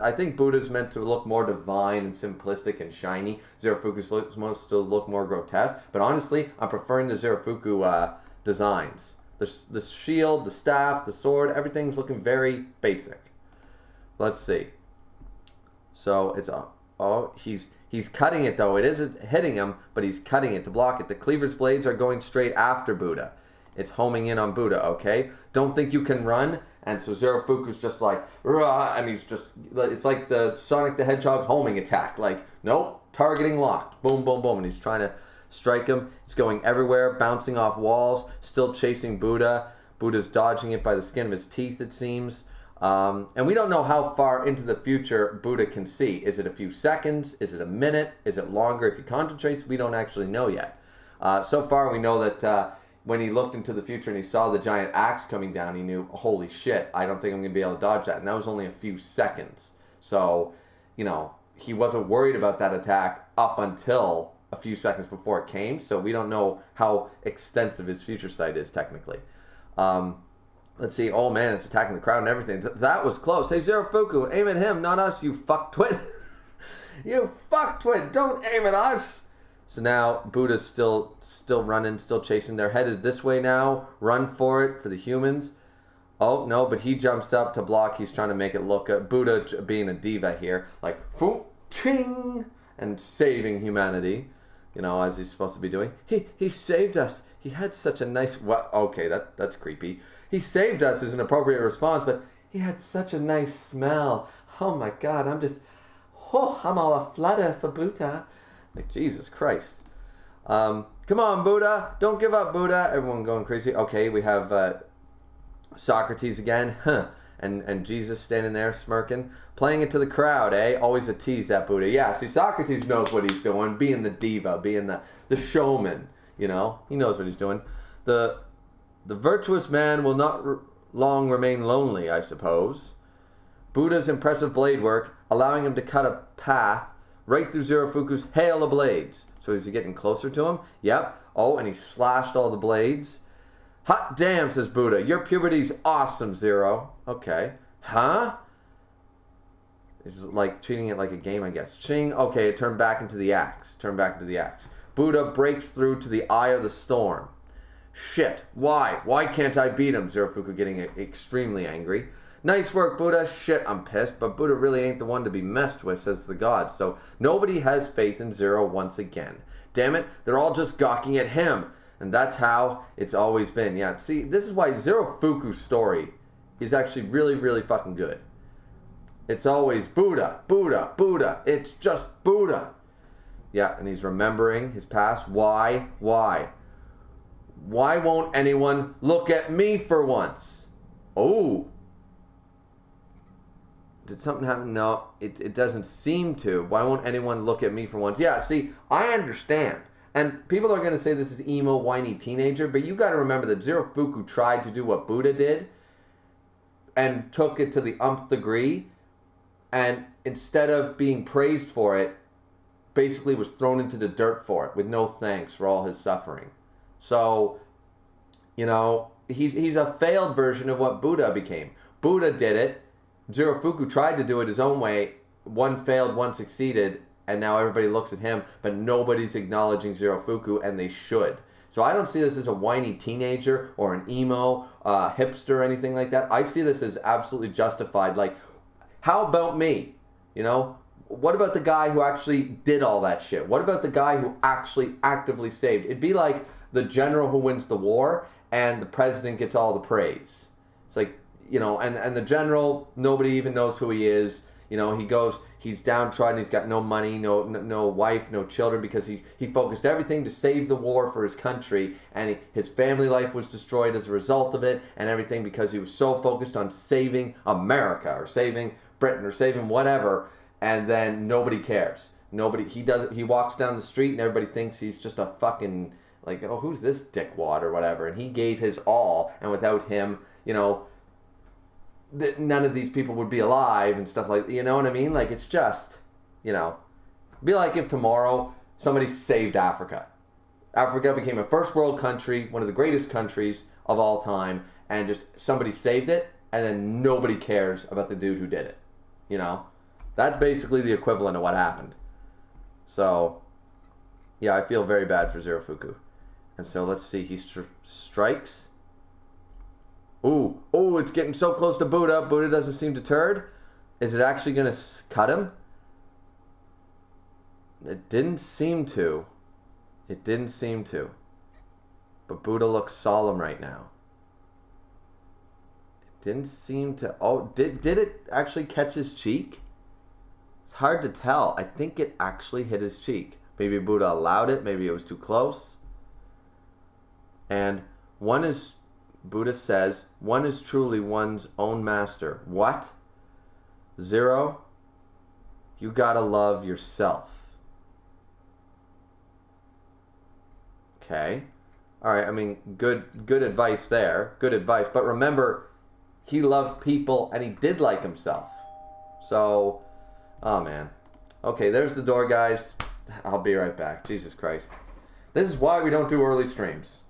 I think Buddha's meant to look more divine and simplistic and shiny. Zerofuku's supposed to look more grotesque. But honestly, I'm preferring the Zerofuku designs. The shield, the staff, the sword, everything's looking very basic. Let's see. So it's Oh, he's cutting it though. It isn't hitting him, but he's cutting it to block it. The cleaver's blades are going straight after Buddha. It's homing in on Buddha, okay? Don't think you can run. And so Zero Fuku's just like, rah, and he's just, it's like the Sonic the Hedgehog homing attack. Like, nope, targeting locked. Boom, boom, boom. And he's trying to strike him. He's going everywhere, bouncing off walls, still chasing Buddha. Buddha's dodging it by the skin of his teeth, it seems. And we don't know how far into the future Buddha can see. Is it a few seconds? Is it a minute? Is it longer if he concentrates? We don't actually know yet. So far we know that when he looked into the future and he saw the giant axe coming down, he knew, holy shit, I don't think I'm going to be able to dodge that. And that was only a few seconds. So, you know, he wasn't worried about that attack up until a few seconds before it came. So we don't know how extensive his future sight is technically. Let's see. Oh, man, it's attacking the crowd and everything. That was close. Hey, Zero Fuku, aim at him, not us, you fucktwit. You fucktwit. Don't aim at us. So now Buddha's still running, still chasing. Their head is this way now. Run for it for the humans. Oh, no, but he jumps up to block. He's trying to make it look good. Buddha being a diva here. Like, ching, and saving humanity. You know, as he's supposed to be doing. He saved us. He had such a nice... Well, okay, that's creepy. He saved us is an appropriate response, but he had such a nice smell. Oh my God, I'm all aflutter for Buddha. Like, Jesus Christ. Come on, Buddha. Don't give up, Buddha. Everyone going crazy. Okay, we have Socrates again. And Jesus standing there smirking. Playing it to the crowd, eh? Always a tease, that Buddha. Yeah, see, Socrates knows what he's doing. Being the diva, being the showman, you know? He knows what he's doing. The virtuous man will not long remain lonely, I suppose. Buddha's impressive blade work, allowing him to cut a path right through Zero Fuku's hail of blades. So is he getting closer to him? Yep. Oh, and he slashed all the blades. Hot damn, says Buddha. Your puberty's awesome, Zero. Okay. Huh? It's like treating it like a game, I guess. Ching. Okay, it turned back into the axe. Buddha breaks through to the eye of the storm. Shit. Why? Why can't I beat him? Zero Fuku getting extremely angry. Nice work, Buddha. Shit, I'm pissed, but Buddha really ain't the one to be messed with, says the god. So nobody has faith in Zero once again. Damn it, they're all just gawking at him. And that's how it's always been. Yeah, see, this is why Zero Fuku's story is actually really, really fucking good. It's always Buddha, Buddha, Buddha. It's just Buddha. Yeah, and he's remembering his past. Why? Why won't anyone look at me for once? Oh. Did something happen? No, it doesn't seem to. Why won't anyone look at me for once? Yeah, see, I understand. And people are going to say this is emo, whiny teenager, but you got to remember that Zero Fuku tried to do what Buddha did and took it to the umpth degree, and instead of being praised for it, basically was thrown into the dirt for it with no thanks for all his suffering. So, you know, he's a failed version of what Buddha became. Buddha did it. Zero Fuku tried to do it his own way. One failed, one succeeded, and now everybody looks at him, but nobody's acknowledging Zero Fuku, and they should. So I don't see this as a whiny teenager or an emo, hipster or anything like that. I see this as absolutely justified. Like, how about me? You know? What about the guy who actually did all that shit? What about the guy who actually actively saved? It'd be like the general who wins the war and the president gets all the praise. It's like, you know, and the general, nobody even knows who he is. You know, he's downtrodden, he's got no money, no wife, no children, because he focused everything to save the war for his country, and his family life was destroyed as a result of it, and everything because he was so focused on saving America, or saving Britain, or saving whatever, and then nobody cares. He walks down the street and everybody thinks he's just a fucking, like, oh, who's this dickwad or whatever, and he gave his all, and without him, you know, none of these people would be alive and stuff like, you know what I mean? Like, it's just, you know, be like if tomorrow somebody saved Africa. Africa became a first world country, one of the greatest countries of all time, and just somebody saved it, and then nobody cares about the dude who did it. You know? That's basically the equivalent of what happened. So, yeah, I feel very bad for Zero Fuku. And so let's see, he strikes. Ooh, it's getting so close to Buddha. Buddha doesn't seem deterred. Is it actually going to cut him? It didn't seem to. It didn't seem to. But Buddha looks solemn right now. It didn't seem to. Oh, did it actually catch his cheek? It's hard to tell. I think it actually hit his cheek. Maybe Buddha allowed it. Maybe it was too close. And Buddha says, one is truly one's own master. What? Zero, you gotta love yourself. Okay. All right, I mean, good advice there. Good advice. But remember, he loved people and he did like himself. So, oh man. Okay, there's the door, guys. I'll be right back. Jesus Christ. This is why we don't do early streams.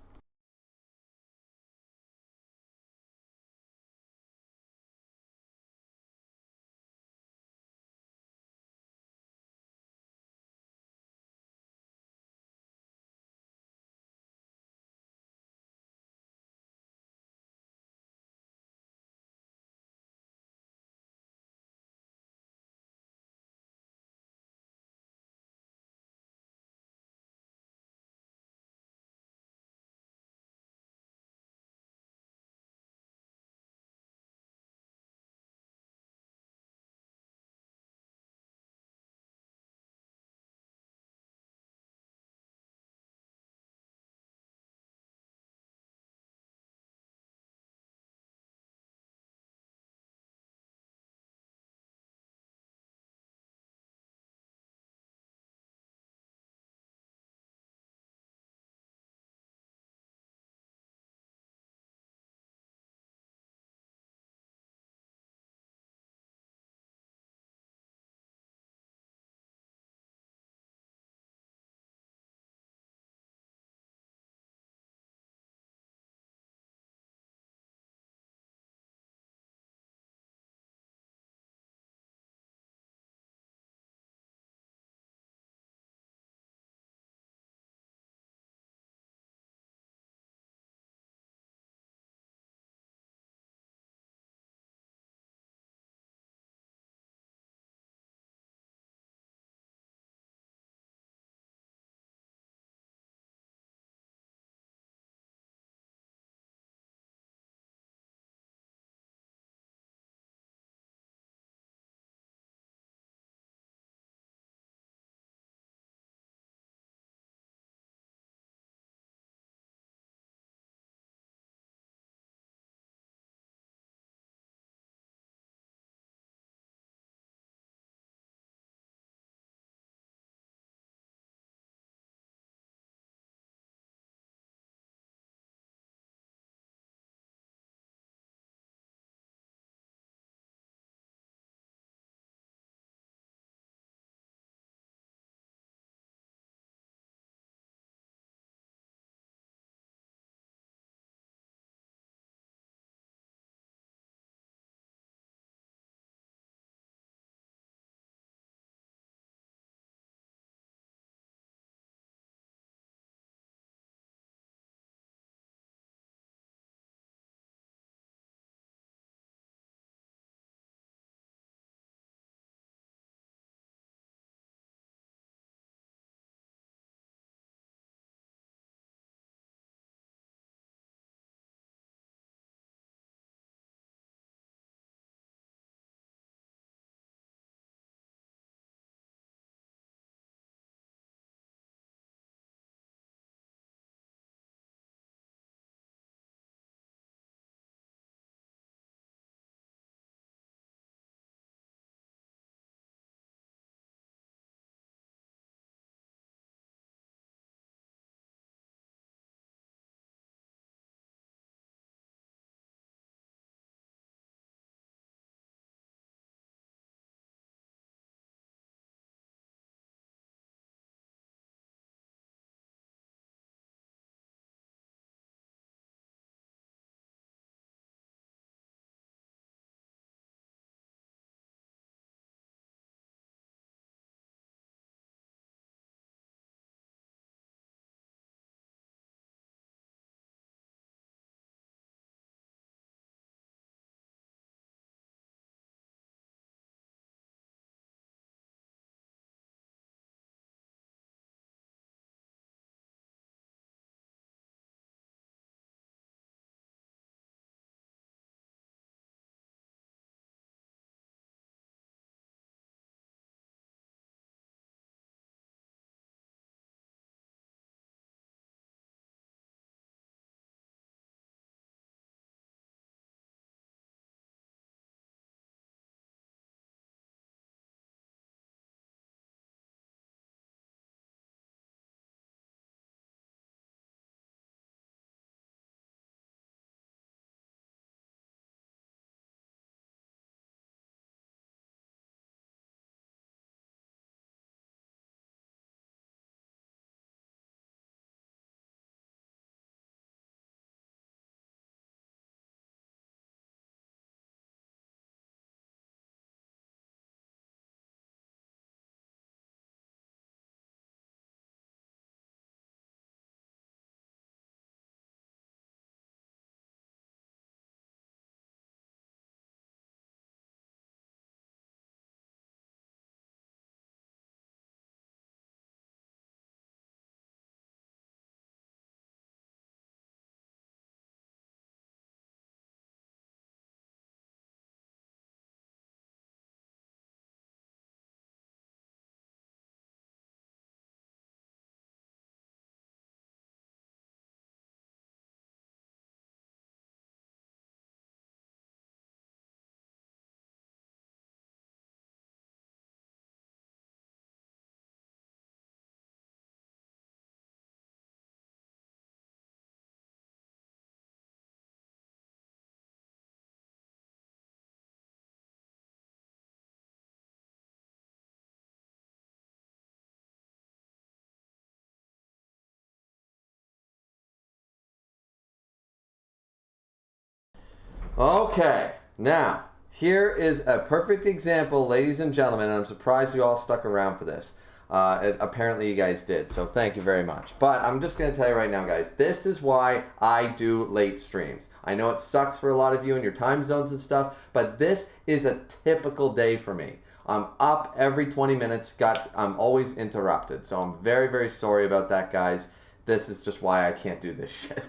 Okay, now, here is a perfect example, ladies and gentlemen, and I'm surprised you all stuck around for this. Apparently you guys did, so thank you very much. But I'm just going to tell you right now, guys, this is why I do late streams. I know it sucks for a lot of you in your time zones and stuff, but this is a typical day for me. I'm up every 20 minutes, I'm always interrupted, so I'm very, very sorry about that, guys. This is just why I can't do this shit.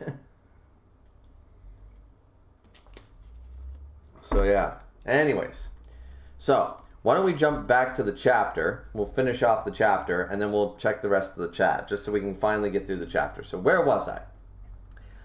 So yeah, anyways, so why don't we jump back to the chapter, we'll finish off the chapter, and then we'll check the rest of the chat, just so we can finally get through the chapter. So where was I?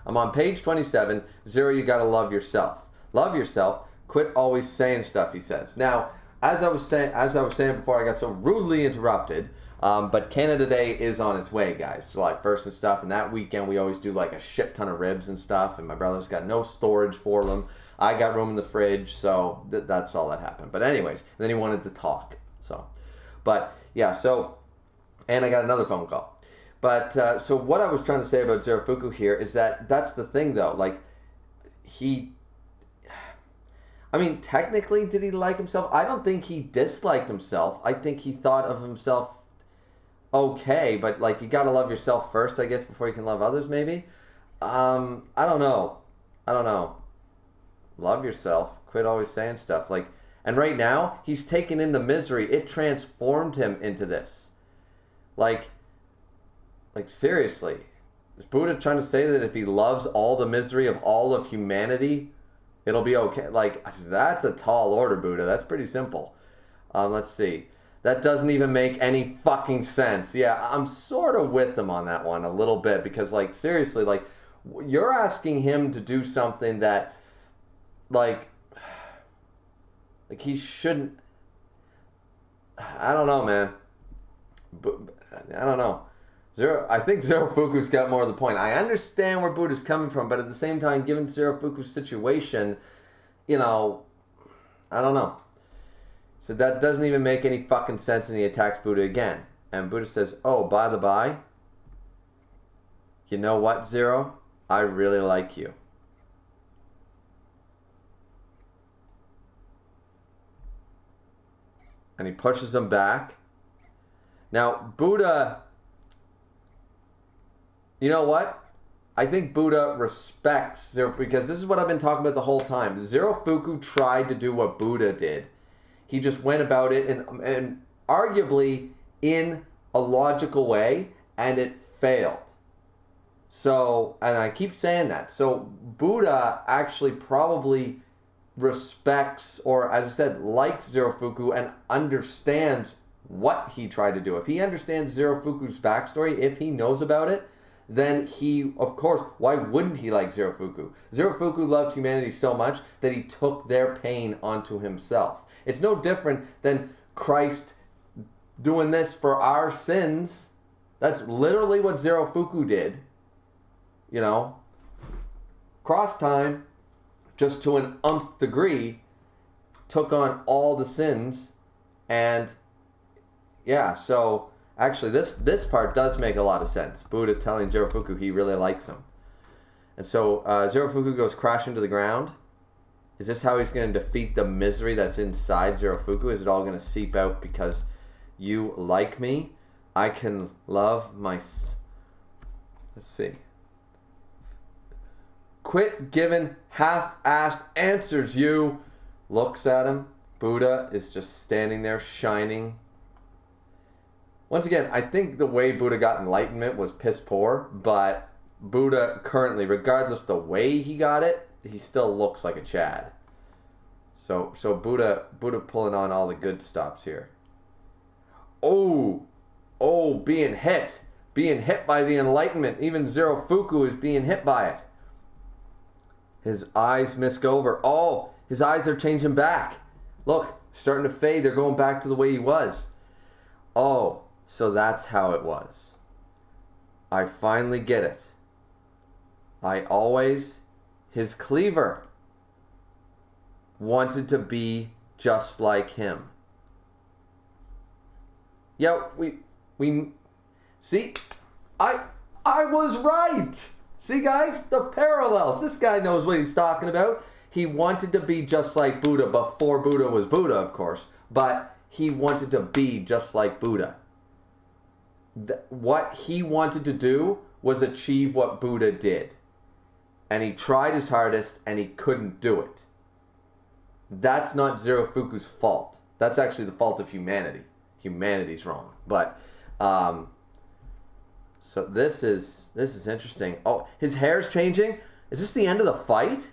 I'm on page 27, Zero, you gotta love yourself. Love yourself, quit always saying stuff, he says. Now, as I was saying before I got so rudely interrupted, but Canada Day is on its way, guys, July 1st and stuff, and that weekend we always do like a shit ton of ribs and stuff, and my brother's got no storage for them. I got room in the fridge, so that's all that happened. But anyways, then he wanted to talk. So, but yeah, so, and I got another phone call. But, so what I was trying to say about Zerofuku here is that that's the thing, though. Like, I mean, technically, did he like himself? I don't think he disliked himself. I think he thought of himself okay, but, like, you gotta love yourself first, I guess, before you can love others, maybe? I don't know. Love yourself. Quit always saying stuff. Like, and right now, he's taken in the misery. It transformed him into this. Like seriously. Is Buddha trying to say that if he loves all the misery of all of humanity, it'll be okay? Like, that's a tall order, Buddha. That's pretty simple. Let's see. That doesn't even make any fucking sense. Yeah, I'm sort of with them on that one a little bit. Because, like, seriously, like, you're asking him to do something that, like he shouldn't. I don't know, man. I don't know. I think Zerofuku's got more of the point. I understand where Buddha's coming from, but at the same time, given Zerofuku's situation, you know, I don't know. So that doesn't even make any fucking sense, and he attacks Buddha again. And Buddha says, oh, by the by, you know what, Zero? I really like you. And he pushes him back. Now, Buddha, you know what? I think Buddha respects Zerofuku, because this is what I've been talking about the whole time. Zerofuku tried to do what Buddha did. He just went about it and arguably in a logical way, and it failed. So, and I keep saying that. So, Buddha actually probably respects, or as I said, likes Zerofuku and understands what he tried to do. If he understands Zerofuku's backstory, if he knows about it, then he, of course, why wouldn't he like Zerofuku? Zerofuku loved humanity so much that he took their pain onto himself. It's no different than Christ doing this for our sins. That's literally what Zerofuku did. You know, cross time, just to an umph degree, took on all the sins. And yeah, so actually this part does make a lot of sense. Buddha telling Zerofuku he really likes him. And so Zerofuku goes crashing to the ground. Is this how he's going to defeat the misery that's inside Zerofuku? Is it all going to seep out because you like me? I can love my... Let's see. Quit giving half-assed answers, you. Looks at him. Buddha is just standing there shining. Once again, I think the way Buddha got enlightenment was piss poor, but Buddha currently, regardless the way he got it, he still looks like a Chad. So Buddha pulling on all the good stops here. Oh, being hit by the enlightenment. Even Zerofuku is being hit by it. His eyes mist over. Oh, his eyes are changing back. Look, starting to fade. They're going back to the way he was. Oh, so that's how it was. I finally get it. His cleaver wanted to be just like him. Yeah, we see, I was right. See, guys, the parallels. This guy knows what he's talking about. he wanted to be just like Buddha before Buddha was Buddha, of course. But he wanted to be just like Buddha. What he wanted to do was achieve what Buddha did. And he tried his hardest and he couldn't do it. That's not Zero Fuku's fault. That's actually the fault of humanity. Humanity's wrong. But so this is interesting. Oh, his hair's changing. Is this the end of the fight?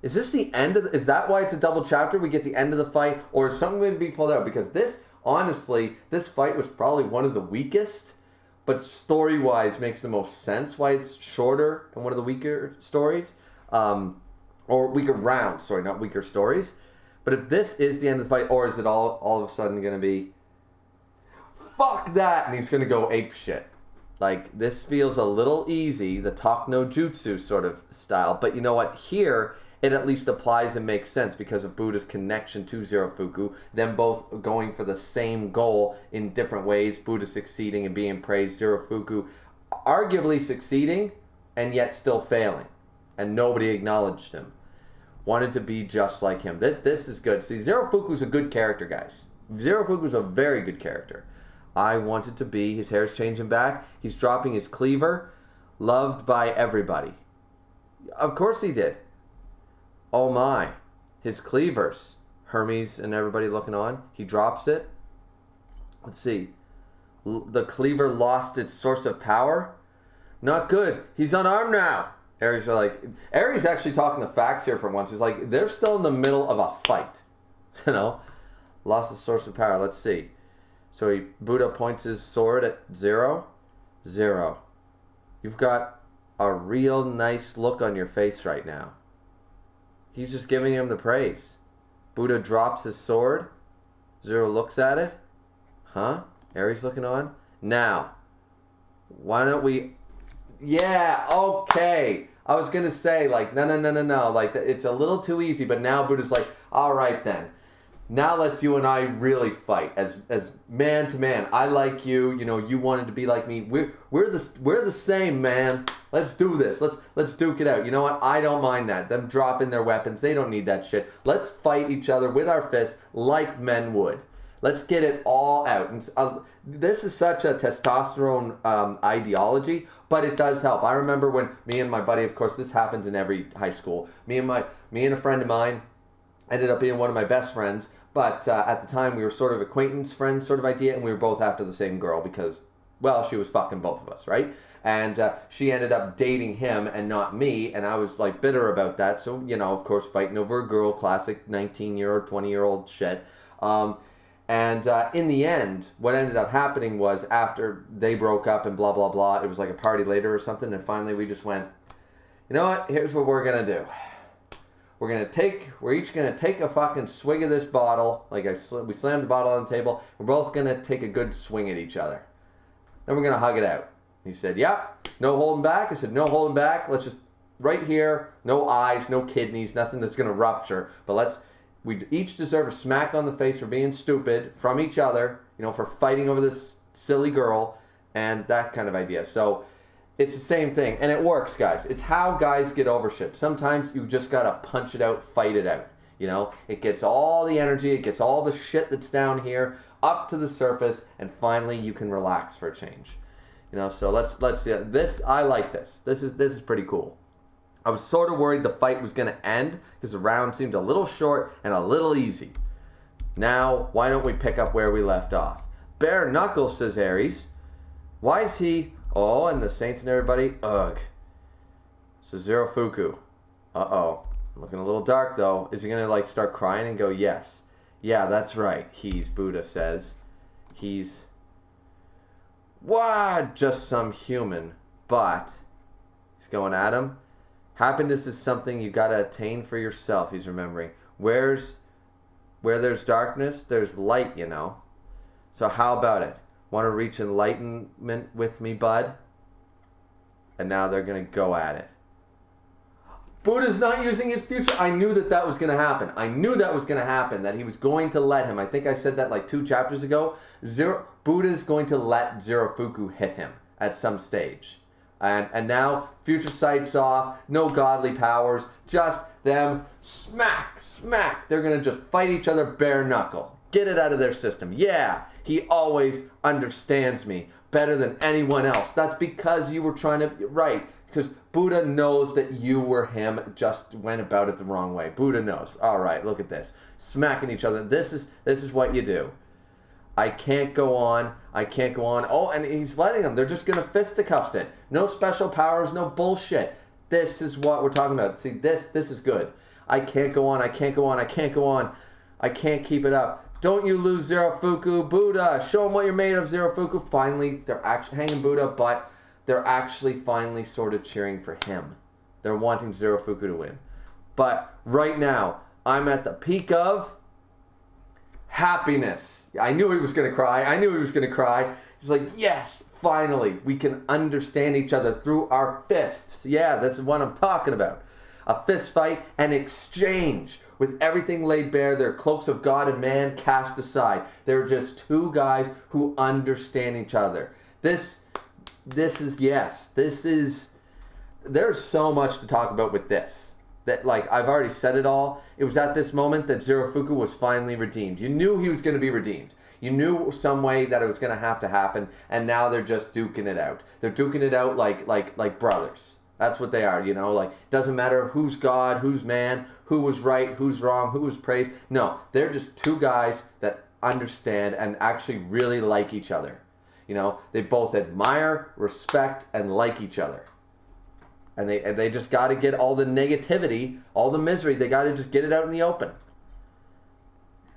Is this the end of is that why it's a double chapter? We get the end of the fight, or is something going to be pulled out? Because this, honestly, this fight was probably one of the weakest, but story-wise makes the most sense why it's shorter and one of the weaker stories. Or weaker rounds, sorry, not weaker stories. But if this is the end of the fight, or is it all of a sudden going to be, fuck that, and he's going to go ape shit. Like, this feels a little easy, the talk no jutsu sort of style. But you know what? Here, it at least applies and makes sense because of Buddha's connection to Zero Fuku. Them both going for the same goal in different ways. Buddha succeeding and being praised. Zero Fuku arguably succeeding and yet still failing. And nobody acknowledged him. Wanted to be just like him. This is good. See, Zero Fuku's a good character, guys. Zero Fuku's a very good character. I wanted to be. His hair's changing back. He's dropping his cleaver. Loved by everybody. Of course he did. Oh my. His cleavers. Hermes and everybody looking on. He drops it. Let's see. The cleaver lost its source of power. Not good. He's unarmed now. Ares are like... Ares actually talking the facts here for once. He's like, they're still in the middle of a fight. You know? Lost the source of power. Let's see. So Buddha points his sword at Zero. Zero. You've got a real nice look on your face right now. He's just giving him the praise. Buddha drops his sword. Zero looks at it. Huh? Ares looking on. Now, why don't we... Yeah, okay. I was going to say, like, no. Like, it's a little too easy, but now Buddha's like, all right then. Now let's you and I really fight as man to man. I like you. You know, you wanted to be like me. We're the same, man. Let's do this. Let's duke it out. You know what? I don't mind that. Them dropping their weapons. They don't need that shit. Let's fight each other with our fists like men would. Let's get it all out. And this is such a testosterone ideology, but it does help. I remember when me and my buddy, of course, this happens in every high school. Me and a friend of mine ended up being one of my best friends, but at the time we were sort of acquaintance friends sort of idea, and we were both after the same girl because, well, she was fucking both of us, right? And she ended up dating him and not me, and I was like bitter about that. So, you know, of course, fighting over a girl, classic 19-year-old, 20-year-old shit. And in the end, what ended up happening was after they broke up and blah, blah, blah, it was like a party later or something, and finally we just went, you know what, here's what we're going to do. We're each going to take a fucking swig of this bottle. Like we slammed the bottle on the table. We're both going to take a good swing at each other. Then we're going to hug it out. He said, yep, no holding back. I said, no holding back. Let's just, right here, no eyes, no kidneys, nothing that's going to rupture. But we each deserve a smack on the face for being stupid from each other, you know, for fighting over this silly girl and that kind of idea. So it's the same thing, and it works, guys. It's how guys get over shit. Sometimes you just gotta punch it out, fight it out. You know, it gets all the energy, it gets all the shit that's down here up to the surface, and finally you can relax for a change. You know, so let's see this. I like this. This is pretty cool. I was sort of worried the fight was gonna end because the round seemed a little short and a little easy. Now, why don't we pick up where we left off? Bare knuckles, says Ares. Why is he? Oh, and the saints and everybody. Ugh. So Zero Fuku. Uh-oh. Looking a little dark, though. Is he going to, like, start crying and go, yes. Yeah, that's right. Buddha says. He's just some human. But he's going at him. Happiness is something you got to attain for yourself, he's remembering. Where there's darkness, there's light, you know. So how about it? Want to reach enlightenment with me, bud? And now they're going to go at it. Buddha's not using his future. I knew that was going to happen. I knew that was going to happen, that he was going to let him. I think I said that like 2 chapters ago. Buddha's going to let Zero Fuku hit him at some stage. And now, future sight's off, no godly powers, just them smack. They're going to just fight each other bare knuckle. Get it out of their system. Yeah, he always understands me better than anyone else. That's because you were trying to, right, because Buddha knows that you were him, just went about it the wrong way. Buddha knows. All right, look at this. Smacking each other. This is what you do. I can't go on. Oh, and he's letting them. They're just going to fisticuffs it. No special powers, no bullshit. This is what we're talking about. See, this is good. I can't go on. I can't keep it up. Don't you lose Zerofuku. Buddha, show them what you're made of, Zerofuku. Finally, they're actually hanging Buddha, but they're actually finally sort of cheering for him. They're wanting Zerofuku to win. But right now, I'm at the peak of happiness. I knew he was going to cry. He's like, yes, finally, we can understand each other through our fists. Yeah, that's what I'm talking about. A fist fight, an exchange. With everything laid bare, their cloaks of God and man cast aside. They're just two guys who understand each other. There's so much to talk about with this. That, like, I've already said it all. It was at this moment that Zerofuku was finally redeemed. You knew he was going to be redeemed. You knew some way that it was going to have to happen, and now they're just duking it out. They're duking it out like brothers. That's what they are, you know? Like, doesn't matter who's God, who's man, who was right, who's wrong, who was praised. No, they're just two guys that understand and actually really like each other. You know, they both admire, respect, and like each other. And they just got to get all the negativity, all the misery, they got to just get it out in the open.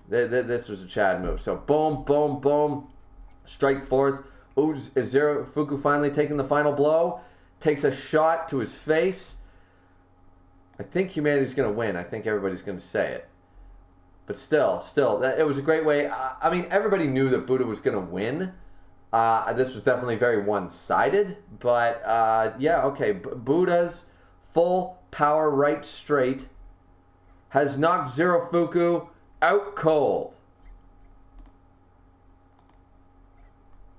This was a Chad move. So boom, boom, boom. Strike forth. Ooh, is Zerofuku finally taking the final blow? Takes a shot to his face. I think humanity's going to win. I think everybody's going to say it. But still, it was a great way. I mean, everybody knew that Buddha was going to win. This was definitely very one-sided. But, yeah, okay. Buddha's full power right straight has knocked Zerofuku out cold.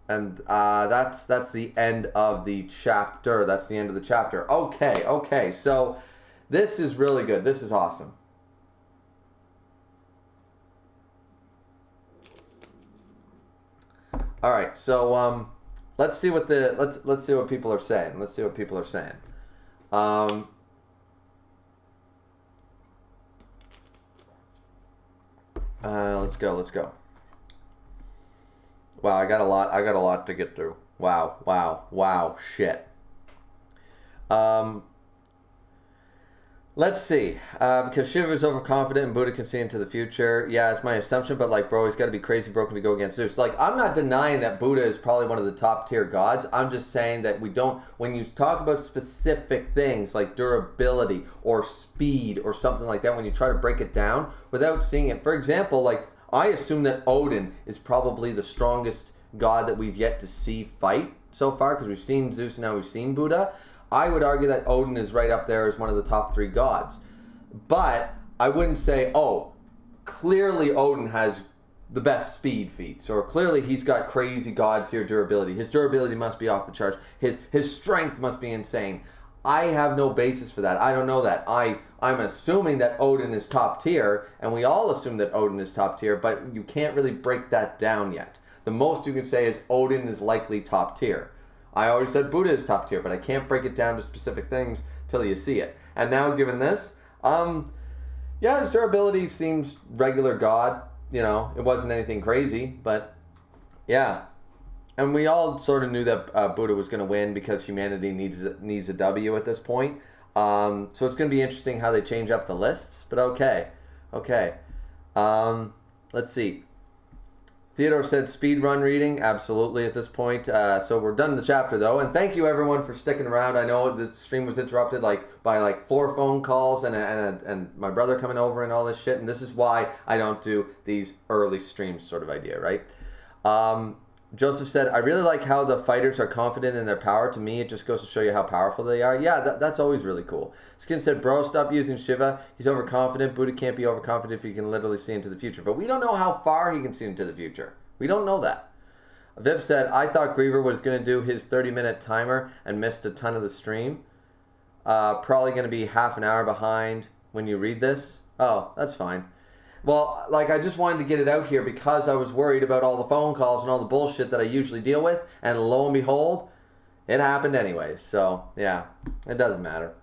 And that's the end of the chapter. That's the end of the chapter. Okay. So this is really good. This is awesome. All right. So let's see what let's see what people are saying. Let's go. Wow, I got a lot to get through. Wow, shit. Let's see. Because Shiva is overconfident and Buddha can see into the future. Yeah, it's my assumption, but like, bro, he's got to be crazy broken to go against Zeus. Like, I'm not denying that Buddha is probably one of the top tier gods. I'm just saying that when you talk about specific things like durability or speed or something like that, when you try to break it down without seeing it. For example, like, I assume that Odin is probably the strongest god that we've yet to see fight so far, because we've seen Zeus and now we've seen Buddha. I would argue that Odin is right up there as one of the top 3 gods. But I wouldn't say, oh, clearly Odin has the best speed feats, or clearly he's got crazy god tier durability. His durability must be off the charts. His strength must be insane. I have no basis for that. I don't know that. I'm assuming that Odin is top tier, and we all assume that Odin is top tier, but you can't really break that down yet. The most you can say is Odin is likely top tier. I always said Buddha is top tier, but I can't break it down to specific things till you see it. And now, given this, yeah, his durability seems regular god. You know, it wasn't anything crazy, but yeah. And we all sort of knew that Buddha was going to win because humanity needs a W at this point. So it's going to be interesting how they change up the lists. But okay. Let's see. Theodore said speed run reading. Absolutely at this point. So we're done the chapter though. And thank you everyone for sticking around. I know the stream was interrupted by 4 phone calls and my brother coming over and all this shit. And this is why I don't do these early streams sort of idea, right? Joseph said, I really like how the fighters are confident in their power. To me, it just goes to show you how powerful they are. Yeah, that's always really cool. Skin said, bro, stop using Shiva. He's overconfident. Buddha can't be overconfident if he can literally see into the future. But we don't know how far he can see into the future. We don't know that. Vib said, I thought Griever was going to do his 30-minute timer and missed a ton of the stream. Probably going to be half an hour behind when you read this. Oh, that's fine. Well, like, I just wanted to get it out here because I was worried about all the phone calls and all the bullshit that I usually deal with. And lo and behold, it happened anyways. So, yeah, it doesn't matter.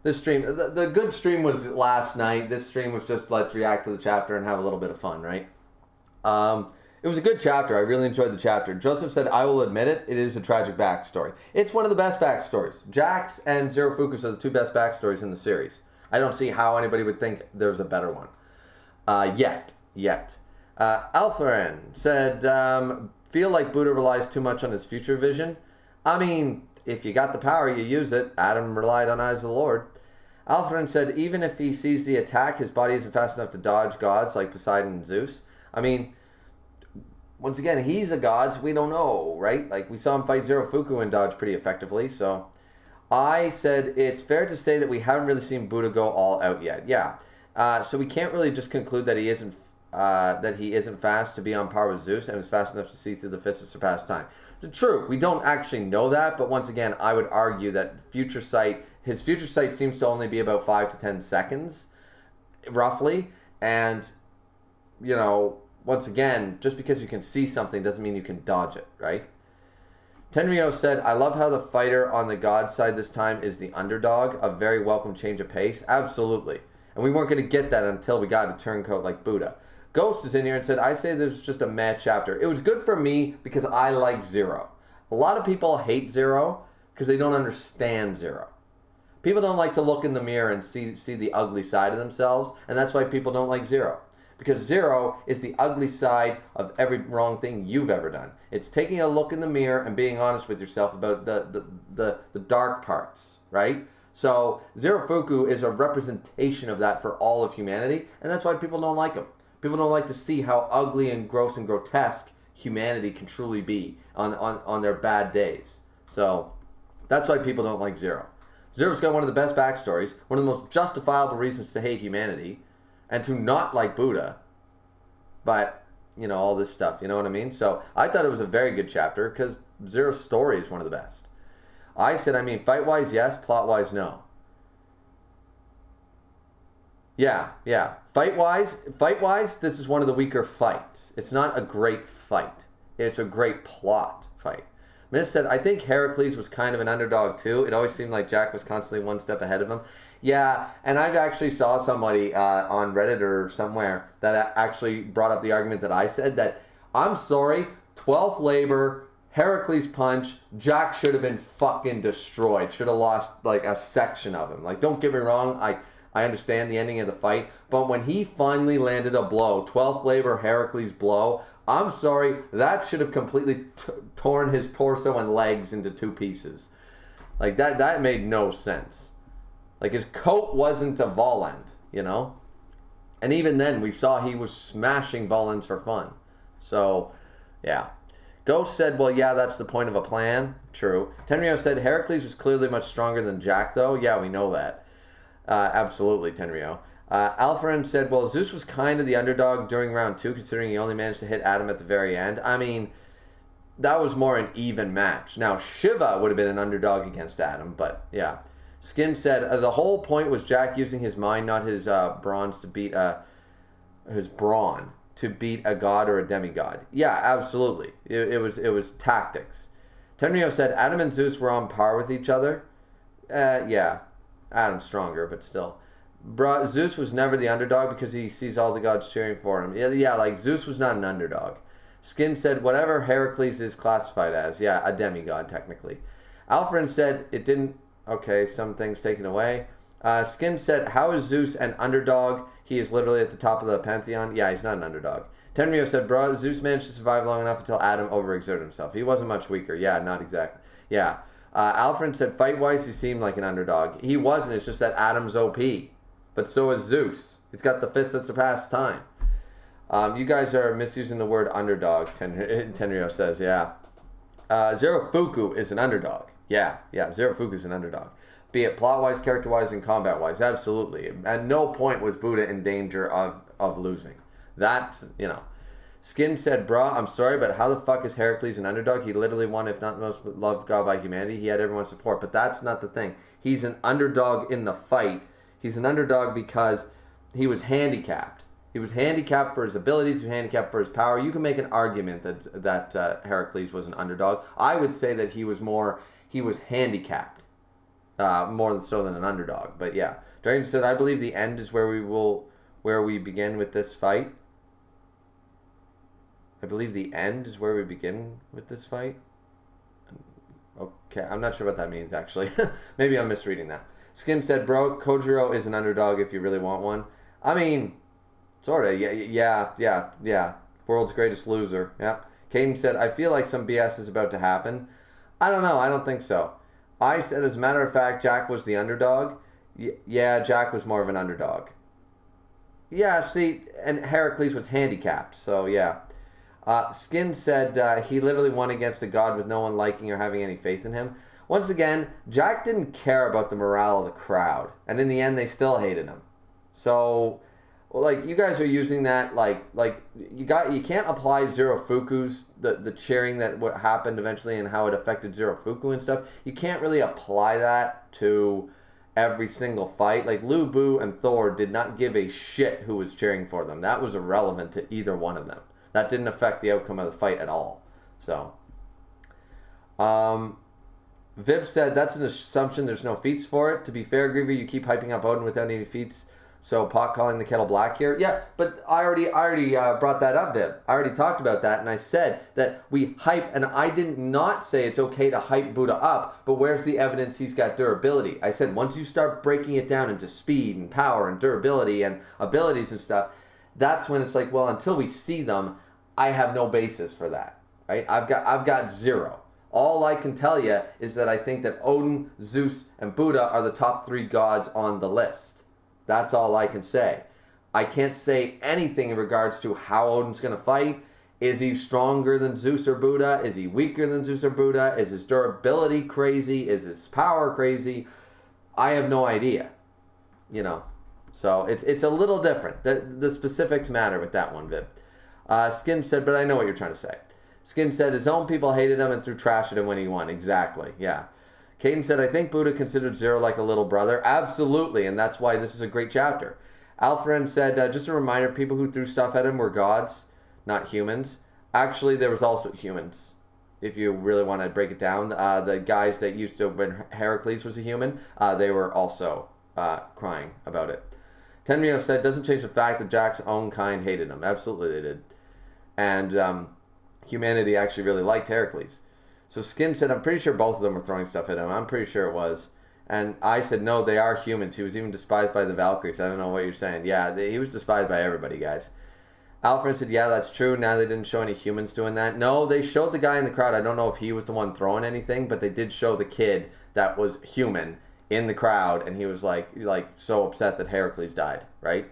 This stream, the good stream was last night. This stream was just let's react to the chapter and have a little bit of fun, right? It was a good chapter. I really enjoyed the chapter. Joseph said, I will admit it, it is a tragic backstory. It's one of the best backstories. Jax and Zero Fukus are the two best backstories in the series. I don't see how anybody would think there's a better one. Yet. Alpharan said, feel like Buddha relies too much on his future vision. I mean, if you got the power, you use it. Adam relied on Eyes of the Lord. Alpharan said, even if he sees the attack, his body isn't fast enough to dodge gods like Poseidon and Zeus. I mean, once again, he's a god, so we don't know, right? Like, we saw him fight Zero Fuku and dodge pretty effectively, so... I said, it's fair to say that we haven't really seen Buddha go all out yet. Yeah. So we can't really just conclude that he isn't fast to be on par with Zeus and is fast enough to see through the fist of surpassed time. So true, we don't actually know that, but once again, I would argue that his future sight seems to only be about 5 to 10 seconds, roughly, and, you know, once again, just because you can see something doesn't mean you can dodge it, right? Tenryo said, I love how the fighter on the god side this time is the underdog, a very welcome change of pace. Absolutely. And we weren't going to get that until we got a turncoat like Buddha. Ghost is in here and said, I say this was just a meh chapter. It was good for me because I like Zero. A lot of people hate Zero because they don't understand Zero. People don't like to look in the mirror and see the ugly side of themselves, and that's why people don't like Zero. Because Zero is the ugly side of every wrong thing you've ever done. It's taking a look in the mirror and being honest with yourself about the dark parts, right? So Zero Fuku is a representation of that for all of humanity, and that's why people don't like him. People don't like to see how ugly and gross and grotesque humanity can truly be on their bad days. So that's why people don't like Zero. Zero's got one of the best backstories, one of the most justifiable reasons to hate humanity, and to not like Buddha, but, you know, all this stuff, you know what I mean? So I thought it was a very good chapter because Zero's story is one of the best. I said, I mean, fight-wise, yes, plot-wise, no. Yeah. Fight-wise, this is one of the weaker fights. It's not a great fight. It's a great plot fight. Miss said, I think Heracles was kind of an underdog too. It always seemed like Jack was constantly one step ahead of him. Yeah, and I've actually saw somebody on Reddit or somewhere that actually brought up the argument that I said that, I'm sorry, 12th labor, Heracles punch, Jack should have been fucking destroyed. Should have lost like a section of him. Like, don't get me wrong, I understand the ending of the fight, but when he finally landed a blow, 12th labor Heracles blow, I'm sorry, that should have completely torn his torso and legs into two pieces. Like, that made no sense. Like, his coat wasn't a Volend, you know? And even then, we saw he was smashing Volends for fun. So, yeah. Ghost said, well, yeah, that's the point of a plan. True. Tenryo said, Heracles was clearly much stronger than Jack, though. Yeah, we know that. Absolutely, Tenryo. Alpharan said, well, Zeus was kind of the underdog during round 2, considering he only managed to hit Adam at the very end. I mean, that was more an even match. Now, Shiva would have been an underdog against Adam, but yeah. Skin said, the whole point was Jack using his mind, not his bronze to beat his brawn to beat a god or a demigod. Yeah, absolutely. It was tactics. Tenryo said, Adam and Zeus were on par with each other. Yeah, Adam's stronger, but still. Zeus was never the underdog because he sees all the gods cheering for him. Yeah, like Zeus was not an underdog. Skin said, whatever Heracles is classified as. Yeah, a demigod, technically. Alpharan said, it didn't... Okay, some things taken away. Skin said, how is Zeus an underdog? He is literally at the top of the pantheon. Yeah, he's not an underdog. Tenryo said, bro, Zeus managed to survive long enough until Adam overexerted himself. He wasn't much weaker. Yeah, not exactly. Yeah. Alfred said, fight-wise, he seemed like an underdog. He wasn't. It's just that Adam's OP. But so is Zeus. He's got the fist that surpassed time. You guys are misusing the word underdog, Tenryo says. Yeah. Zero Fuku is an underdog. Yeah, Zero Fuku is an underdog. Be it plot-wise, character-wise, and combat-wise. Absolutely. At no point was Buddha in danger of losing. That's, you know. Skin said, bruh, I'm sorry, but how the fuck is Heracles an underdog? He literally won, if not the most loved god by humanity. He had everyone's support. But that's not the thing. He's an underdog in the fight. He's an underdog because he was handicapped. He was handicapped for his abilities. He was handicapped for his power. You can make an argument that Heracles was an underdog. I would say that he was handicapped, more so than an underdog. But yeah, Dragon said, I believe the end is where we begin with this fight. I believe the end is where we begin with this fight. Okay, I'm not sure what that means, actually. Maybe I'm misreading that. Skim said, bro, Kojiro is an underdog if you really want one. I mean, sort of. Yeah. World's greatest loser. Yep. Caden said, I feel like some BS is about to happen. I don't know. I don't think so. I said, as a matter of fact, Jack was the underdog. Yeah, Jack was more of an underdog. Yeah, see, and Heracles was handicapped, so yeah. Skin said he literally won against a god with no one liking or having any faith in him. Once again, Jack didn't care about the morale of the crowd, and in the end, they still hated him. So, like, you guys are using that like you can't apply Zerofuku's the cheering that what happened eventually and how it affected Zerofuku and stuff. You can't really apply that to every single fight. Like, Lu Bu and Thor did not give a shit who was cheering for them. That was irrelevant to either one of them. That didn't affect the outcome of the fight at all. So, Vib said, that's an assumption. There's no feats for it. To be fair, Griever, you keep hyping up Odin without any feats. So, pot calling the kettle black here. Yeah, but I already brought that up, Vib. I already talked about that, and I said that we hype, and I did not say it's okay to hype Buddha up, but where's the evidence he's got durability? I said once you start breaking it down into speed and power and durability and abilities and stuff, that's when it's like, well, until we see them, I have no basis for that, right? I've got zero. All I can tell you is that I think that Odin, Zeus, and Buddha are the top 3 gods on the list. That's all I can say. I can't say anything in regards to how Odin's going to fight. Is he stronger than Zeus or Buddha? Is he weaker than Zeus or Buddha? Is his durability crazy? Is his power crazy? I have no idea, you know. So it's a little different. The specifics matter with that one, Vib. Skin said, but I know what you're trying to say. Skin said his own people hated him and threw trash at him when he won. Exactly, yeah. Caden said, I think Buddha considered Zero like a little brother. Absolutely, and that's why this is a great chapter. Alfred said, just a reminder, people who threw stuff at him were gods, not humans. Actually, there was also humans, if you really want to break it down. The guys that used to, when Heracles was a human, they were also crying about it. Tenryo said, doesn't change the fact that Jack's own kind hated him. Absolutely they did. And humanity actually really liked Heracles. So Skin said, I'm pretty sure both of them were throwing stuff at him. I'm pretty sure it was. And I said, no, they are humans. He was even despised by the Valkyries. I don't know what you're saying. Yeah, he was despised by everybody, guys. Alfred said, yeah, that's true. Now they didn't show any humans doing that. No, they showed the guy in the crowd. I don't know if he was the one throwing anything, but they did show the kid that was human in the crowd, and he was like so upset that Heracles died, right?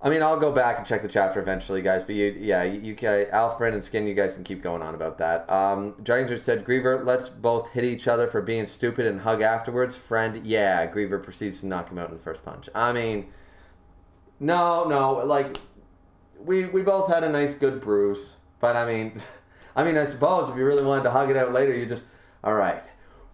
I mean, I'll go back and check the chapter eventually, guys. But you Alfred and Skin, you guys can keep going on about that. Dragons said, Griever, let's both hit each other for being stupid and hug afterwards. Friend, yeah. Griever proceeds to knock him out in the first punch. I mean, no, like we both had a nice good bruise, but I mean, I suppose if you really wanted to hug it out later, you just, all right,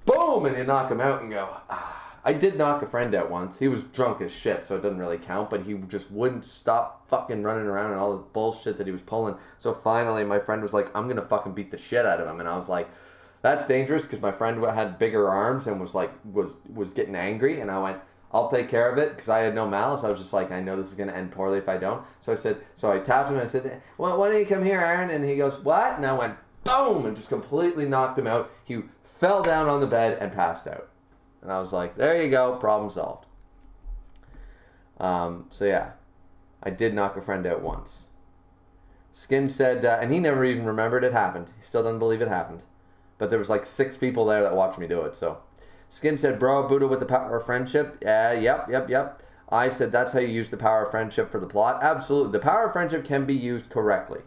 boom, and you knock him out and go, ah. I did knock a friend out once. He was drunk as shit, so it doesn't really count, but he just wouldn't stop fucking running around and all the bullshit that he was pulling. So finally, my friend was like, I'm going to fucking beat the shit out of him. And I was like, that's dangerous, because my friend had bigger arms and was getting angry. And I went, I'll take care of it, because I had no malice. I was just like, I know this is going to end poorly if I don't. So I tapped him and I said, well, why don't you come here, Aaron? And he goes, what? And I went, boom, and just completely knocked him out. He fell down on the bed and passed out. And I was like, there you go, problem solved. So yeah, I did knock a friend out once. Skin said, and he never even remembered it happened. He still doesn't believe it happened. But there was like 6 people there that watched me do it, so. Skin said, bro, Buddha with the power of friendship. Yep. I said, that's how you use the power of friendship for the plot. Absolutely. The power of friendship can be used correctly.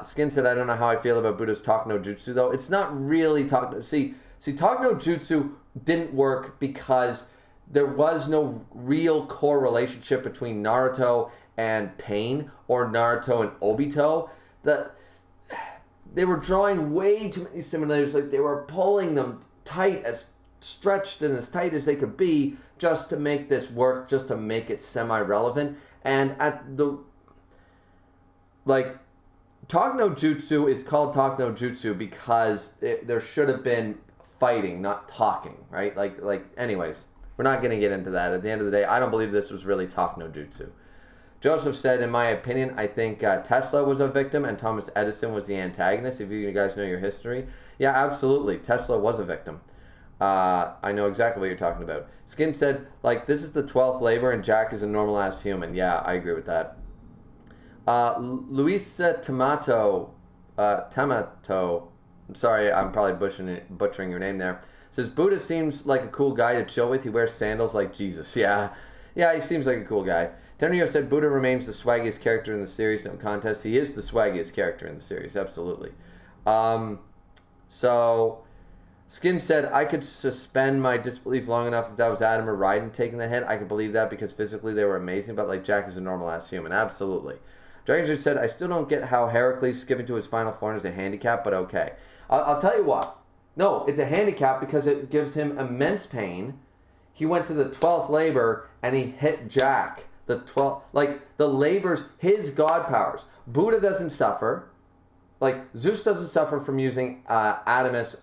Skin said, I don't know how I feel about Buddha's talk no jutsu, though. It's not really talk. See, talk no jutsu didn't work because there was no real core relationship between Naruto and Pain, or Naruto and Obito, they were drawing way too many simulators. Like, they were pulling them tight, as stretched and as tight as they could be, just to make this work, just to make it semi-relevant. And at the, like, Talk no Jutsu is called Talk no Jutsu because there should have been fighting, not talking, right? Like, anyways, we're not going to get into that. At the end of the day, I don't believe this was really Talk no Jutsu. Joseph said, in my opinion, I think Tesla was a victim and Thomas Edison was the antagonist, if you guys know your history. Yeah, absolutely. Tesla was a victim. I know exactly what you're talking about. Skin said, like, this is the 12th labor and Jack is a normal-ass human. Yeah, I agree with that. Luisa Tamato, I'm sorry, I'm probably butchering your name there, says, Buddha seems like a cool guy to chill with. He wears sandals like Jesus. Yeah, he seems like a cool guy. Tenryo said, Buddha remains the swaggiest character in the series, no contest. He is the swaggiest character in the series, absolutely. So, Skin said, I could suspend my disbelief long enough if that was Adam or Raiden taking the hit. I could believe that because physically they were amazing, but like Jack is a normal-ass human. Absolutely. Dragon Rage said, I still don't get how Heracles skipping to his final form is a handicap, but okay. I'll tell you what. No, it's a handicap because it gives him immense pain. He went to the 12th labor and he hit Jack. The 12th, like, the labors, his god powers. Buddha doesn't suffer. Like, Zeus doesn't suffer from using Adamus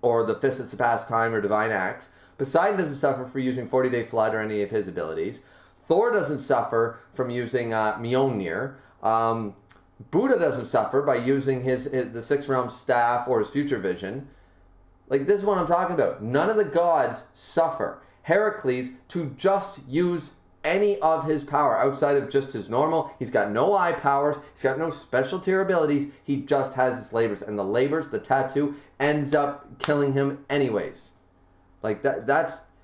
or the Fist that Surpassed Time or Divine Axe. Poseidon doesn't suffer for using 40-Day Flood or any of his abilities. Thor doesn't suffer from using Mjolnir. Buddha doesn't suffer by using the Sixth Realm Staff or his Future Vision. Like, this is what I'm talking about. None of the gods suffer. Heracles, to just use any of his power outside of just his normal, he's got no eye powers, he's got no special tier abilities, he just has his labors. And the labors, the tattoo, ends up killing him anyways. Like,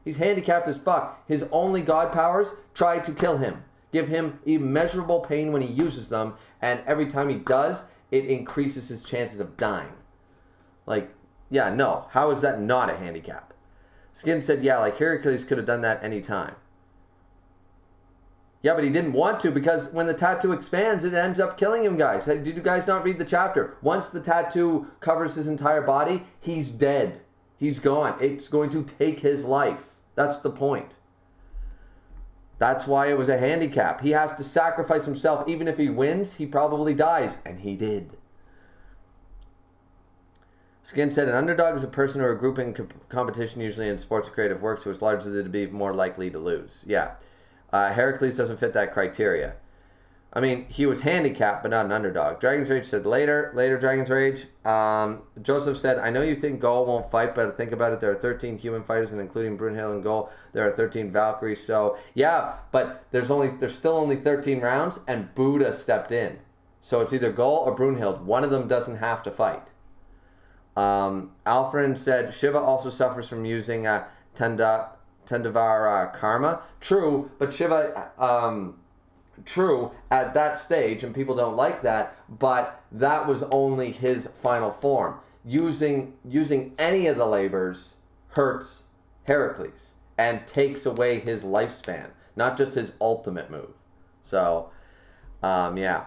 he's handicapped as fuck. His only god powers try to kill him. Give him immeasurable pain when he uses them, and every time he does, it increases his chances of dying. Like, yeah, no. How is that not a handicap? Skin said, yeah, like Heracles could have done that any time. Yeah, but he didn't want to because when the tattoo expands, it ends up killing him, guys. Did you guys not read the chapter? Once the tattoo covers his entire body, he's dead. He's gone. It's going to take his life. That's the point. That's why it was a handicap. He has to sacrifice himself. Even if he wins, he probably dies. And he did. Skin said, an underdog is a person or a group in competition, usually in sports or creative works, who is largely to be more likely to lose. Yeah. Heracles doesn't fit that criteria. I mean, he was handicapped, but not an underdog. Dragon's Rage said later Dragon's Rage. Joseph said, I know you think Gaul won't fight, but think about it. There are 13 human fighters, and including Brunhild and Gaul, there are 13 Valkyries. So, yeah, but there's still only 13 rounds, and Buddha stepped in. So it's either Gaul or Brunhild. One of them doesn't have to fight. Alfred said, Shiva also suffers from using Tendavara Karma. True, but Shiva... True, at that stage, and people don't like that, but that was only his final form. Using any of the labors hurts Heracles and takes away his lifespan, not just his ultimate move. So, yeah.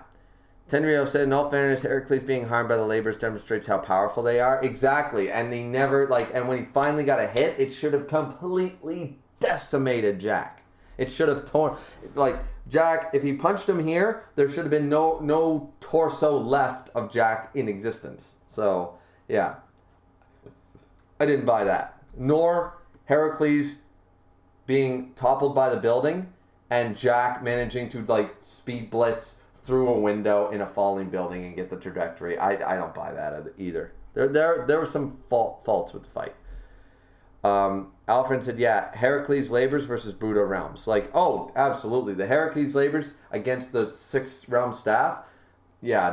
Tenryo said, in all fairness, Heracles being harmed by the labors demonstrates how powerful they are. Exactly, and he never, and when he finally got a hit, it should have completely decimated Jack. It should have torn, Jack, if he punched him here, there should have been no torso left of Jack in existence. So, yeah. I didn't buy that. Nor Heracles being toppled by the building and Jack managing to, speed blitz through a window in a falling building and get the trajectory. I don't buy that either. There were some faults with the fight. Alfred said, yeah, Heracles' labors versus Buddha realms. Oh, absolutely. The Heracles labors against the Sixth Realm staff? Yeah,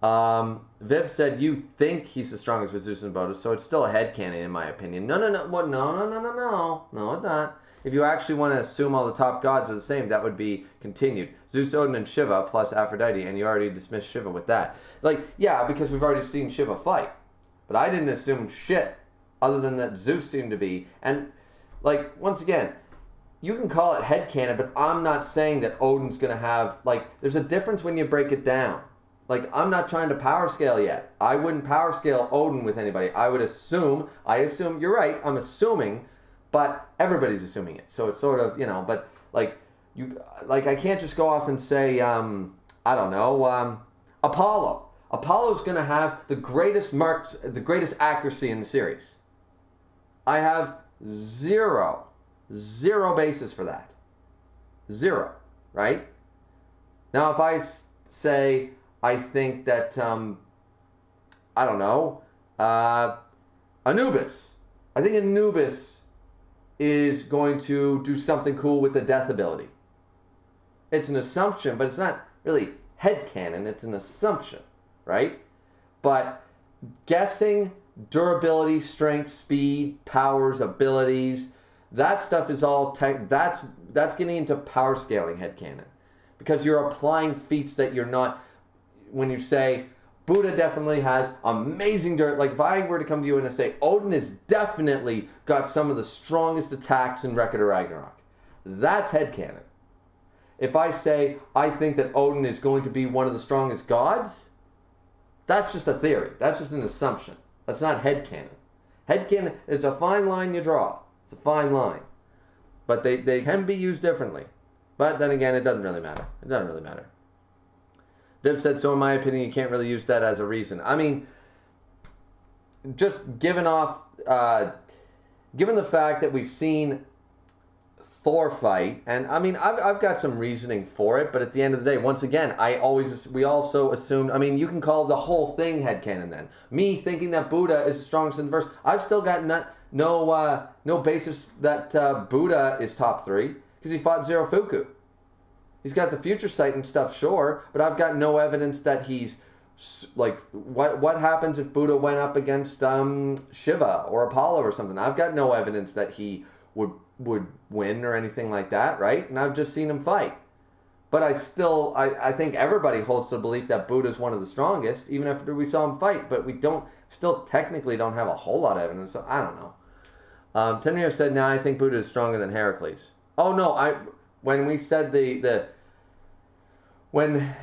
no. Viv said, you think he's the strongest with Zeus and Buddha, so it's still a headcanon in my opinion. No. No, it's not. If you actually want to assume all the top gods are the same, that would be continued. Zeus, Odin, and Shiva plus Aphrodite, and you already dismissed Shiva with that. Yeah, because we've already seen Shiva fight. But I didn't assume shit. Other than that Zeus seemed to be. And, once again, you can call it headcanon, but I'm not saying that Odin's going to have, like, there's a difference when you break it down. Like, I'm not trying to power scale yet. I wouldn't power scale Odin with anybody. I assume, you're right, I'm assuming, but everybody's assuming it. So it's sort of, but I can't just go off and say, Apollo. Apollo's going to have the greatest accuracy in the series. I have zero basis for that. Zero, right? Now, if I say, I think that, Anubis. I think Anubis is going to do something cool with the death ability. It's an assumption, but it's not really headcanon. It's an assumption, right? But guessing durability, strength, speed, powers, abilities, that stuff is all that's getting into power scaling headcanon. Because you're applying feats that you're not. When you say Buddha definitely has amazing like if I were to come to you and say Odin has definitely got some of the strongest attacks in Record of Ragnarok, that's headcanon. If I say I think that Odin is going to be one of the strongest gods, that's just a theory. That's just an assumption. That's not headcanon. Headcanon, it's a fine line you draw. It's a fine line. But they can be used differently. But then again, it doesn't really matter. It doesn't really matter. Viv said, so in my opinion, you can't really use that as a reason. I mean, just given the fact that we've seen Thor fight, and I mean, I've got some reasoning for it, but at the end of the day, once again, we also assumed, I mean, you can call the whole thing headcanon then. Me thinking that Buddha is the strongest in the verse, I've still got no basis that Buddha is top 3, because he fought Zerofuku. He's got the future sight and stuff, sure, but I've got no evidence that he's, like, what happens if Buddha went up against Shiva or Apollo or something? I've got no evidence that he would win or anything like that, right? And I've just seen him fight. But I think everybody holds the belief that Buddha's one of the strongest, even after we saw him fight, but we still technically don't have a whole lot of evidence, so I don't know. Tenrio said, I think Buddha is stronger than Heracles. Oh, no, when we said when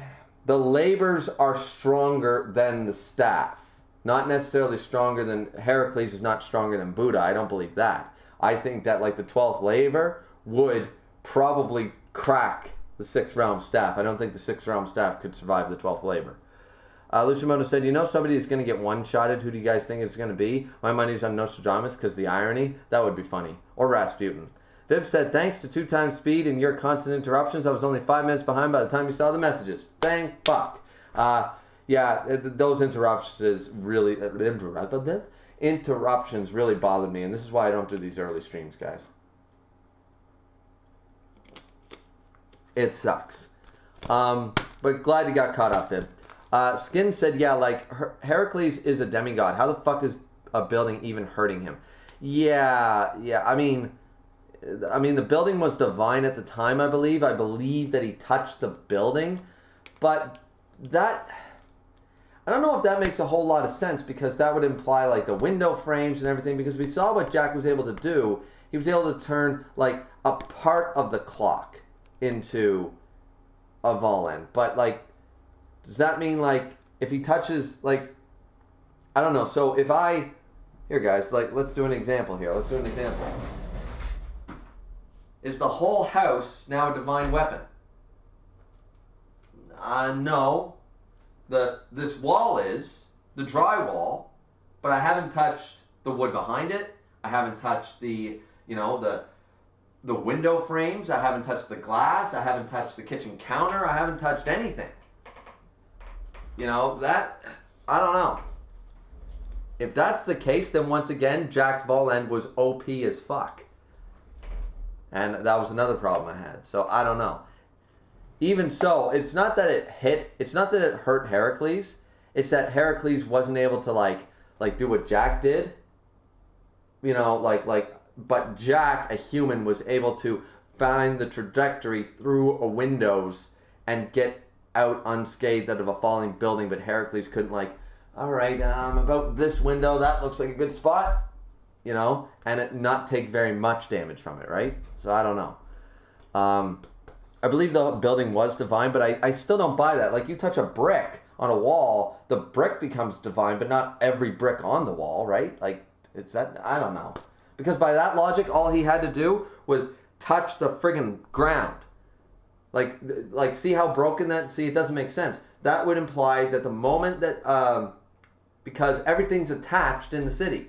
the labors are stronger than the staff, not necessarily stronger than Heracles is not stronger than Buddha. I don't believe that. I think that like the 12th labor would probably crack the 6th realm staff. I don't think the 6th realm staff could survive the 12th labor. Luciamoto said, somebody is going to get one-shotted. Who do you guys think it's going to be? My money's on Nostradamus because the irony. That would be funny. Or Rasputin. Viv said, thanks to 2x speed and your constant interruptions, I was only 5 minutes behind by the time you saw the messages. Thank fuck. Those interruptions really bothered me, and this is why I don't do these early streams, guys. It sucks. But glad you got caught up, Viv. Skin said, Heracles is a demigod. How the fuck is a building even hurting him? Yeah, I mean, the building was divine at the time, I believe. I believe that he touched the building. But that, I don't know if that makes a whole lot of sense, because that would imply, like, the window frames and everything, because we saw what Jack was able to do. He was able to turn, like, a part of the clock into a Volan. But, like, does that mean, like, if he touches, like, I don't know. So if here, guys, like, let's do an example here. Is the whole house now a divine weapon? No. This wall is, the drywall, but I haven't touched the wood behind it. I haven't touched the window frames. I haven't touched the glass. I haven't touched the kitchen counter. I haven't touched anything. That, I don't know. If that's the case, then once again, Jack's Volan was OP as fuck. And that was another problem I had. So I don't know. Even so, it's not that it hurt Heracles. It's that Heracles wasn't able to like do what Jack did. But Jack, a human, was able to find the trajectory through a windows and get out unscathed out of a falling building, but Heracles couldn't, all right, about this window, that looks like a good spot, and it not take very much damage from it, right? So I don't know. I believe the building was divine, but I still don't buy that. Like, you touch a brick on a wall, the brick becomes divine, but not every brick on the wall, right? Like, it's that, I don't know. Because by that logic, all he had to do was touch the friggin' ground. Like, see how broken that, see, it doesn't make sense. That would imply that the moment that, because everything's attached in the city.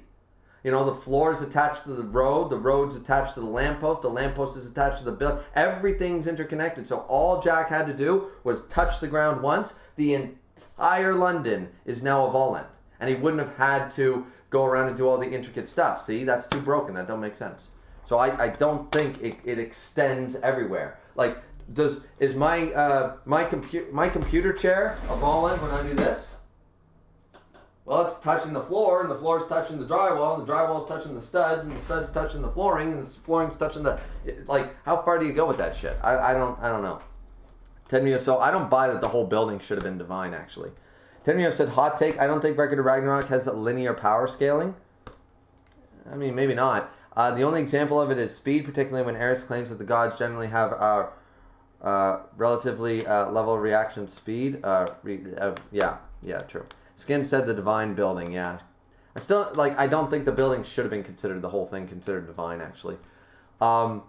You know, the floor is attached to the road's attached to the lamppost is attached to the building. Everything's interconnected. So all Jack had to do was touch the ground once. The entire London is now a Volland. And he wouldn't have had to go around and do all the intricate stuff. See, that's too broken. That don't make sense. So I don't think it extends everywhere. Like, is my computer chair a Volland when I do this? Well, it's touching the floor, and the floor is touching the drywall, and the drywall is touching the studs, and the studs touching the flooring, and the flooring's touching the... Like, how far do you go with that shit? I don't know. Tenmio, so I don't buy that the whole building should have been divine, actually. Tenmio said, hot take, I don't think Record of Ragnarok has a linear power scaling. I mean, maybe not. The only example of it is speed, particularly when Eris claims that the gods generally have relatively level reaction speed. Yeah, true. Skim said the divine building, yeah. I don't think the building should have been considered, the whole thing considered divine, actually. The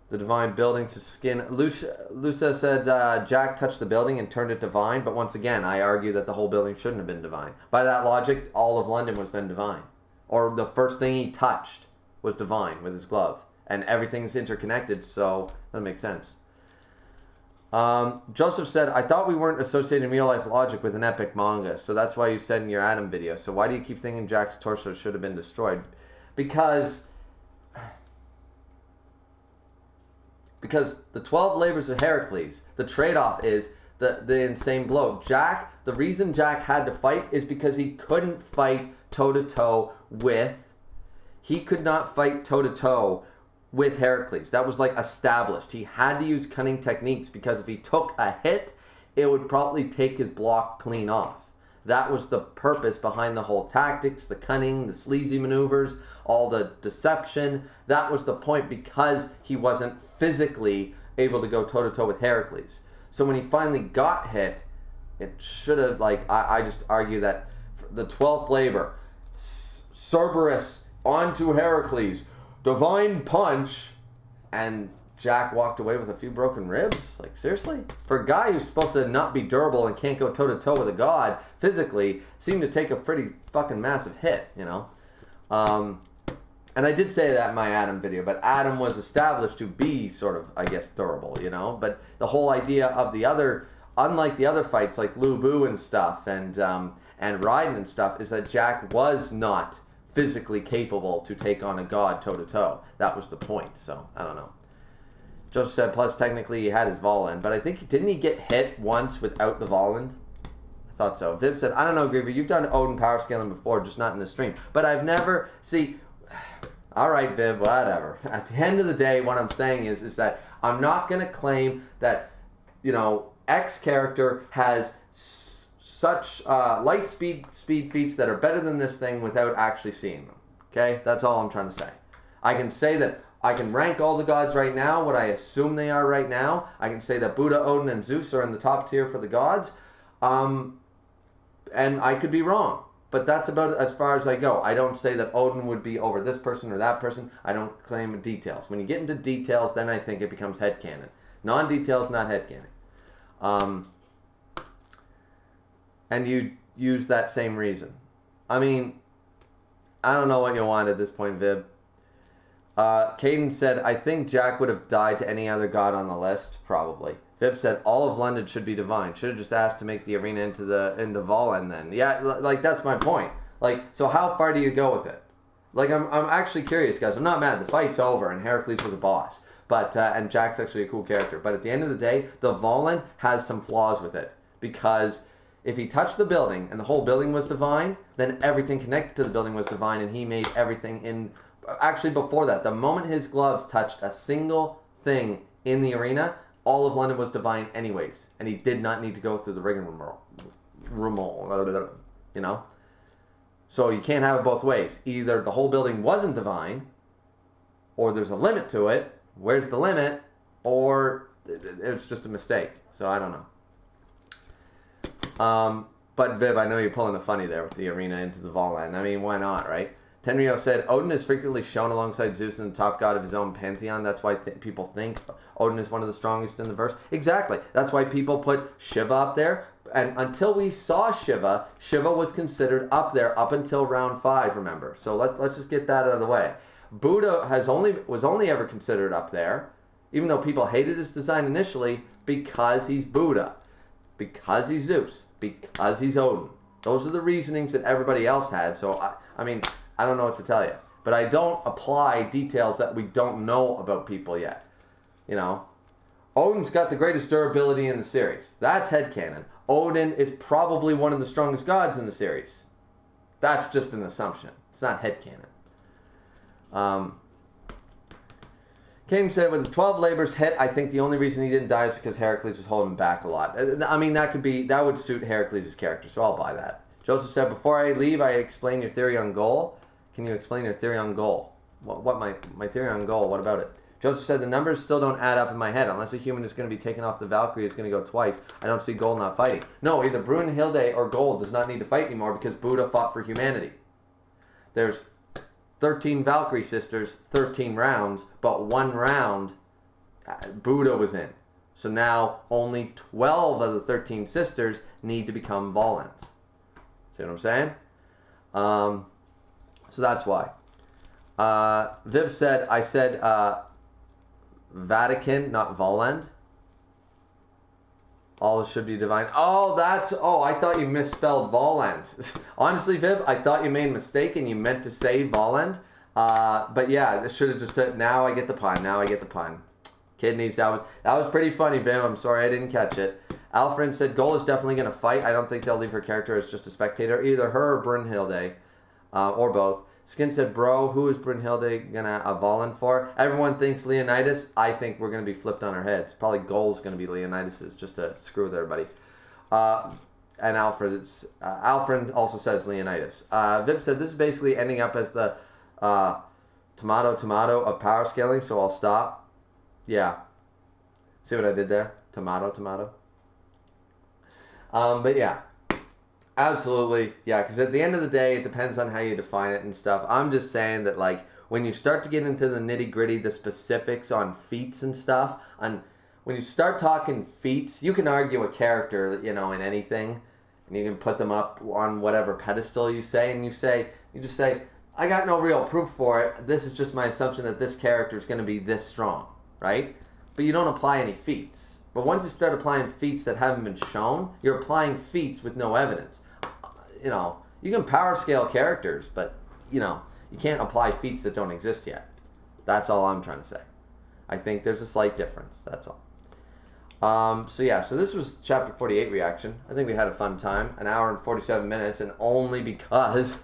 divine building to Skin. Lucia said Jack touched the building and turned it divine, but once again, I argue that the whole building shouldn't have been divine. By that logic, all of London was then divine. Or the first thing he touched was divine with his glove. And everything's interconnected, so that makes sense. Joseph said, I thought we weren't associating real life logic with an epic manga, so that's why you said in your Adam video. So why do you keep thinking Jack's torso should have been destroyed? Because the 12 labors of Heracles, the trade-off is the insane blow. The reason Jack had to fight is because he couldn't fight toe-to-toe with Heracles. That was like established. He had to use cunning techniques because if he took a hit, it would probably take his block clean off. That was the purpose behind the whole tactics, the cunning, the sleazy maneuvers, all the deception. That was the point because he wasn't physically able to go toe-to-toe with Heracles. So when he finally got hit, it should have, I just argue that the 12th labor, Cerberus onto Heracles, divine punch, and Jack walked away with a few broken ribs? Like, seriously? For a guy who's supposed to not be durable and can't go toe-to-toe with a god physically, seemed to take a pretty fucking massive hit, you know? And I did say that in my Adam video, but Adam was established to be sort of, I guess, durable, you know? But the whole idea of the other, unlike the other fights like Lu Bu and stuff, and Raiden and stuff, is that Jack was not physically capable to take on a god toe-to-toe. That was the point, so I don't know. Joseph said, plus technically he had his Volland, but I think, didn't he get hit once without the Volland? I thought so. Viv said, I don't know, Griever, you've done Odin power scaling before, just not in the stream. But I've never, alright Viv, whatever. At the end of the day, what I'm saying is that I'm not going to claim that, you know, X character has such light speed feats that are better than this thing without actually seeing them. Okay? That's all I'm trying to say. I can say that I can rank all the gods right now, what I assume they are right now. I can say that Buddha, Odin, and Zeus are in the top tier for the gods. And I could be wrong. But that's about as far as I go. I don't say that Odin would be over this person or that person. I don't claim details. When you get into details, then I think it becomes headcanon. Non-details, not headcanon. And you use that same reason. I mean, I don't know what you want at this point, Vib. Caden said, I think Jack would have died to any other god on the list, probably. Vib said, all of London should be divine. Should have just asked to make the arena into the Volland then. Yeah, like, that's my point. Like, so how far do you go with it? Like, I'm actually curious, guys. I'm not mad. The fight's over, and Heracles was a boss. But, and Jack's actually a cool character. But at the end of the day, the Volland has some flaws with it. Because if he touched the building and the whole building was divine, then everything connected to the building was divine, and he made everything in... Actually, before that, the moment his gloves touched a single thing in the arena, all of London was divine anyways, and he did not need to go through the rigmarole, you know? So you can't have it both ways. Either the whole building wasn't divine, or there's a limit to it. Where's the limit? or it's just a mistake. So I don't know. But Viv, I know you're pulling a funny there with the arena into the Volland. I mean, why not, right? Tenryo said, Odin is frequently shown alongside Zeus and the top god of his own pantheon. That's why people think Odin is one of the strongest in the verse. Exactly. That's why people put Shiva up there. And until we saw Shiva, Shiva was considered up there up until round 5, remember. So let's just get that out of the way. Buddha was only ever considered up there, even though people hated his design initially, because he's Buddha, because he's Zeus, because he's Odin. Those are the reasonings that everybody else had. So, I mean, I don't know what to tell you. But I don't apply details that we don't know about people yet. You know, Odin's got the greatest durability in the series. That's headcanon. Odin is probably one of the strongest gods in the series. That's just an assumption. It's not headcanon. Kane said, with the 12 labors hit, I think the only reason he didn't die is because Heracles was holding him back a lot. I mean, that would suit Heracles' character, so I'll buy that. Joseph said, before I leave, I explain your theory on goal. Can you explain your theory on goal? What my theory on goal, what about it? Joseph said, the numbers still don't add up in my head. Unless a human is going to be taken off the Valkyrie, is going to go twice. I don't see Gold not fighting. No, either Brunhilde or Gold does not need to fight anymore because Buddha fought for humanity. There's 13 Valkyrie sisters, 13 rounds, but 1 round Buddha was in. So now only 12 of the 13 sisters need to become Volans. See what I'm saying? So that's why. Viv said, I said Vatican, not Voland. All should be divine. Oh, I thought you misspelled Voland. Honestly, Viv, I thought you made a mistake and you meant to say Voland. But yeah, this should have just, now I get the pun. Kidneys, that was pretty funny, Viv. I'm sorry I didn't catch it. Alfred said, Goal is definitely going to fight. I don't think they'll leave her character as just a spectator. Either her or Brunhilde, or both. Skin said, bro, who is Brunhilde going to Voland for? Everyone thinks Leonidas. I think we're going to be flipped on our heads. Probably Goal's going to be Leonidas's, just to screw with everybody. And Alfred also says Leonidas. Vib said, this is basically ending up as the tomato of power scaling, so I'll stop. Yeah. See what I did there? Tomato. But yeah. Absolutely, yeah, because at the end of the day, it depends on how you define it and stuff. I'm just saying that, like, when you start to get into the nitty-gritty, the specifics on feats and stuff, when you start talking feats, you can argue a character, you know, in anything, and you can put them up on whatever pedestal you say, and you just say, I got no real proof for it, this is just my assumption that this character is going to be this strong, right? But you don't apply any feats. But once you start applying feats that haven't been shown, you're applying feats with no evidence. You know, you can power scale characters, but, you know, you can't apply feats that don't exist yet. That's all I'm trying to say. I think there's a slight difference, that's all. So this was chapter 48 reaction. I think we had a fun time. An hour and 47 minutes, and only because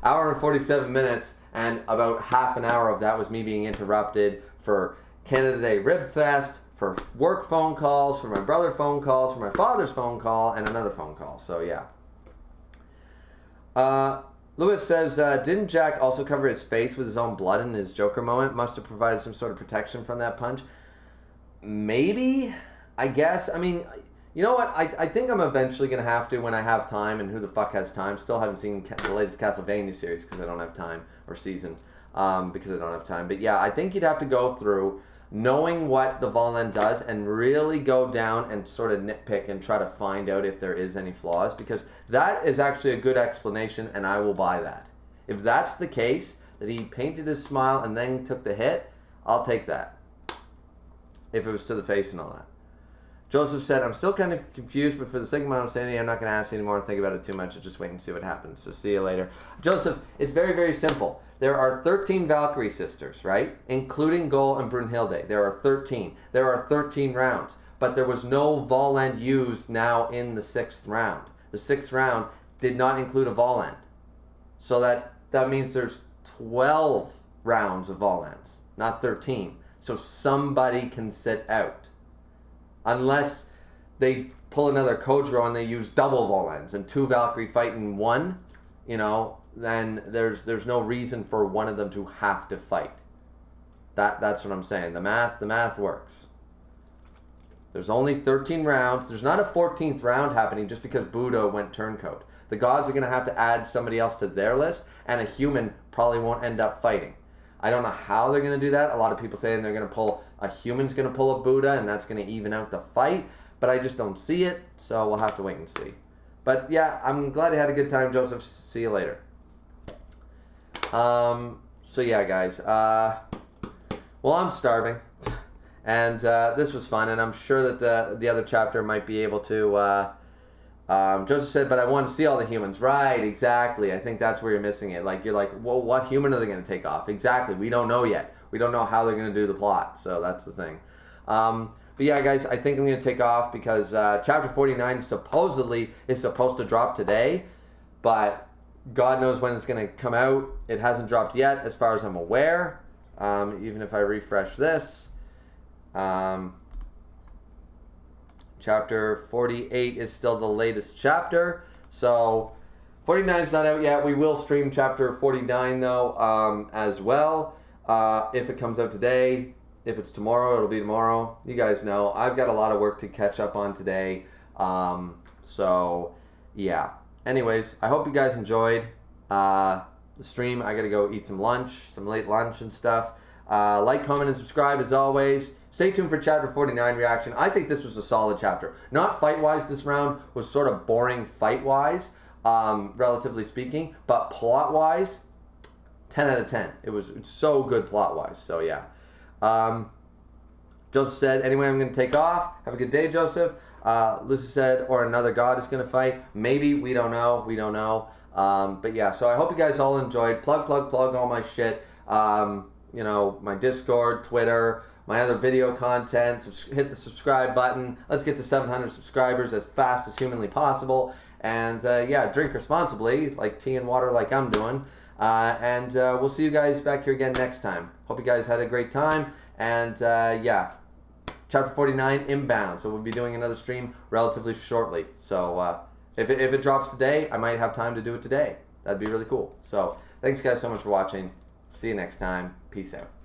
hour and 47 minutes and about half an hour of that was me being interrupted for Canada Day Rib Fest, for work phone calls, for my brother phone calls, for my father's phone call, and another phone call. So, yeah. Lewis says, didn't Jack also cover his face with his own blood in his Joker moment? Must have provided some sort of protection from that punch. Maybe, I guess. I mean, you know what? I think I'm eventually going to have to when I have time, and who the fuck has time? Still haven't seen the latest Castlevania series because I don't have time, or season, because I don't have time. But yeah, I think you'd have to go through knowing what the Volland does and really go down and sort of nitpick and try to find out if there is any flaws, because that is actually a good explanation and I will buy that. If that's the case, that he painted his smile and then took the hit, I'll take that. If it was to the face and all that. Joseph said, I'm still kind of confused, but for the sake of my own sanity, I'm not going to ask anymore and think about it too much. I'll just wait and see what happens. So see you later. Joseph, it's very, very simple. There are 13 Valkyrie sisters, right? Including Gol and Brunhilde. There are 13. There are 13 rounds. But there was no Volland used now in the 6th round. The 6th round did not include a Volland. So that means there's 12 rounds of Vollands, not 13. So somebody can sit out. Unless they pull another Kojiro and they use double Vollands and 2 Valkyrie fighting 1, you know, then there's no reason for one of them to have to fight. That's what I'm saying. The math works. There's only 13 rounds. There's not a 14th round happening just because Buddha went turncoat. The gods are going to have to add somebody else to their list, and a human probably won't end up fighting. I don't know how they're going to do that. A lot of people saying they're going to pull, a human's going to pull a Buddha, and that's going to even out the fight, but I just don't see it, so we'll have to wait and see. But yeah, I'm glad you had a good time, Joseph. See you later. So yeah, guys, well, I'm starving. And this was fun, and I'm sure that the other chapter might be able to, Joseph said, but I want to see all the humans. Right, exactly. I think that's where you're missing it. Like, you're like, well, what human are they going to take off? Exactly. We don't know yet. We don't know how they're going to do the plot, so that's the thing. But yeah, guys, I think I'm going to take off because chapter 49 supposedly is supposed to drop today, but God knows when it's going to come out. It hasn't dropped yet, as far as I'm aware, even if I refresh this. Chapter 48 is still the latest chapter, so 49 is not out yet. We will stream chapter 49 though, as well, if it comes out today. If it's tomorrow, it'll be tomorrow. You guys know I've got a lot of work to catch up on today, so yeah. Anyways, I hope you guys enjoyed the stream. I gotta go eat some lunch, some late lunch and stuff. Like, comment, and subscribe as always. Stay tuned for chapter 49 reaction. I think this was a solid chapter. Not fight-wise, this round was sort of boring fight-wise, relatively speaking, but plot-wise, 10 out of 10. It's so good plot-wise, so yeah. Joseph said, anyway, I'm going to take off. Have a good day, Joseph. Lucy said, or another god is going to fight. Maybe, we don't know, but yeah, so I hope you guys all enjoyed. Plug all my shit. You know, my Discord, Twitter, my other video content. Hit the subscribe button. Let's get to 700 subscribers as fast as humanly possible. And yeah, drink responsibly, like tea and water like I'm doing. And we'll see you guys back here again next time. Hope you guys had a great time. And yeah, chapter 49 inbound. So we'll be doing another stream relatively shortly. So if it drops today, I might have time to do it today. That'd be really cool. So thanks guys so much for watching. See you next time. Peace out.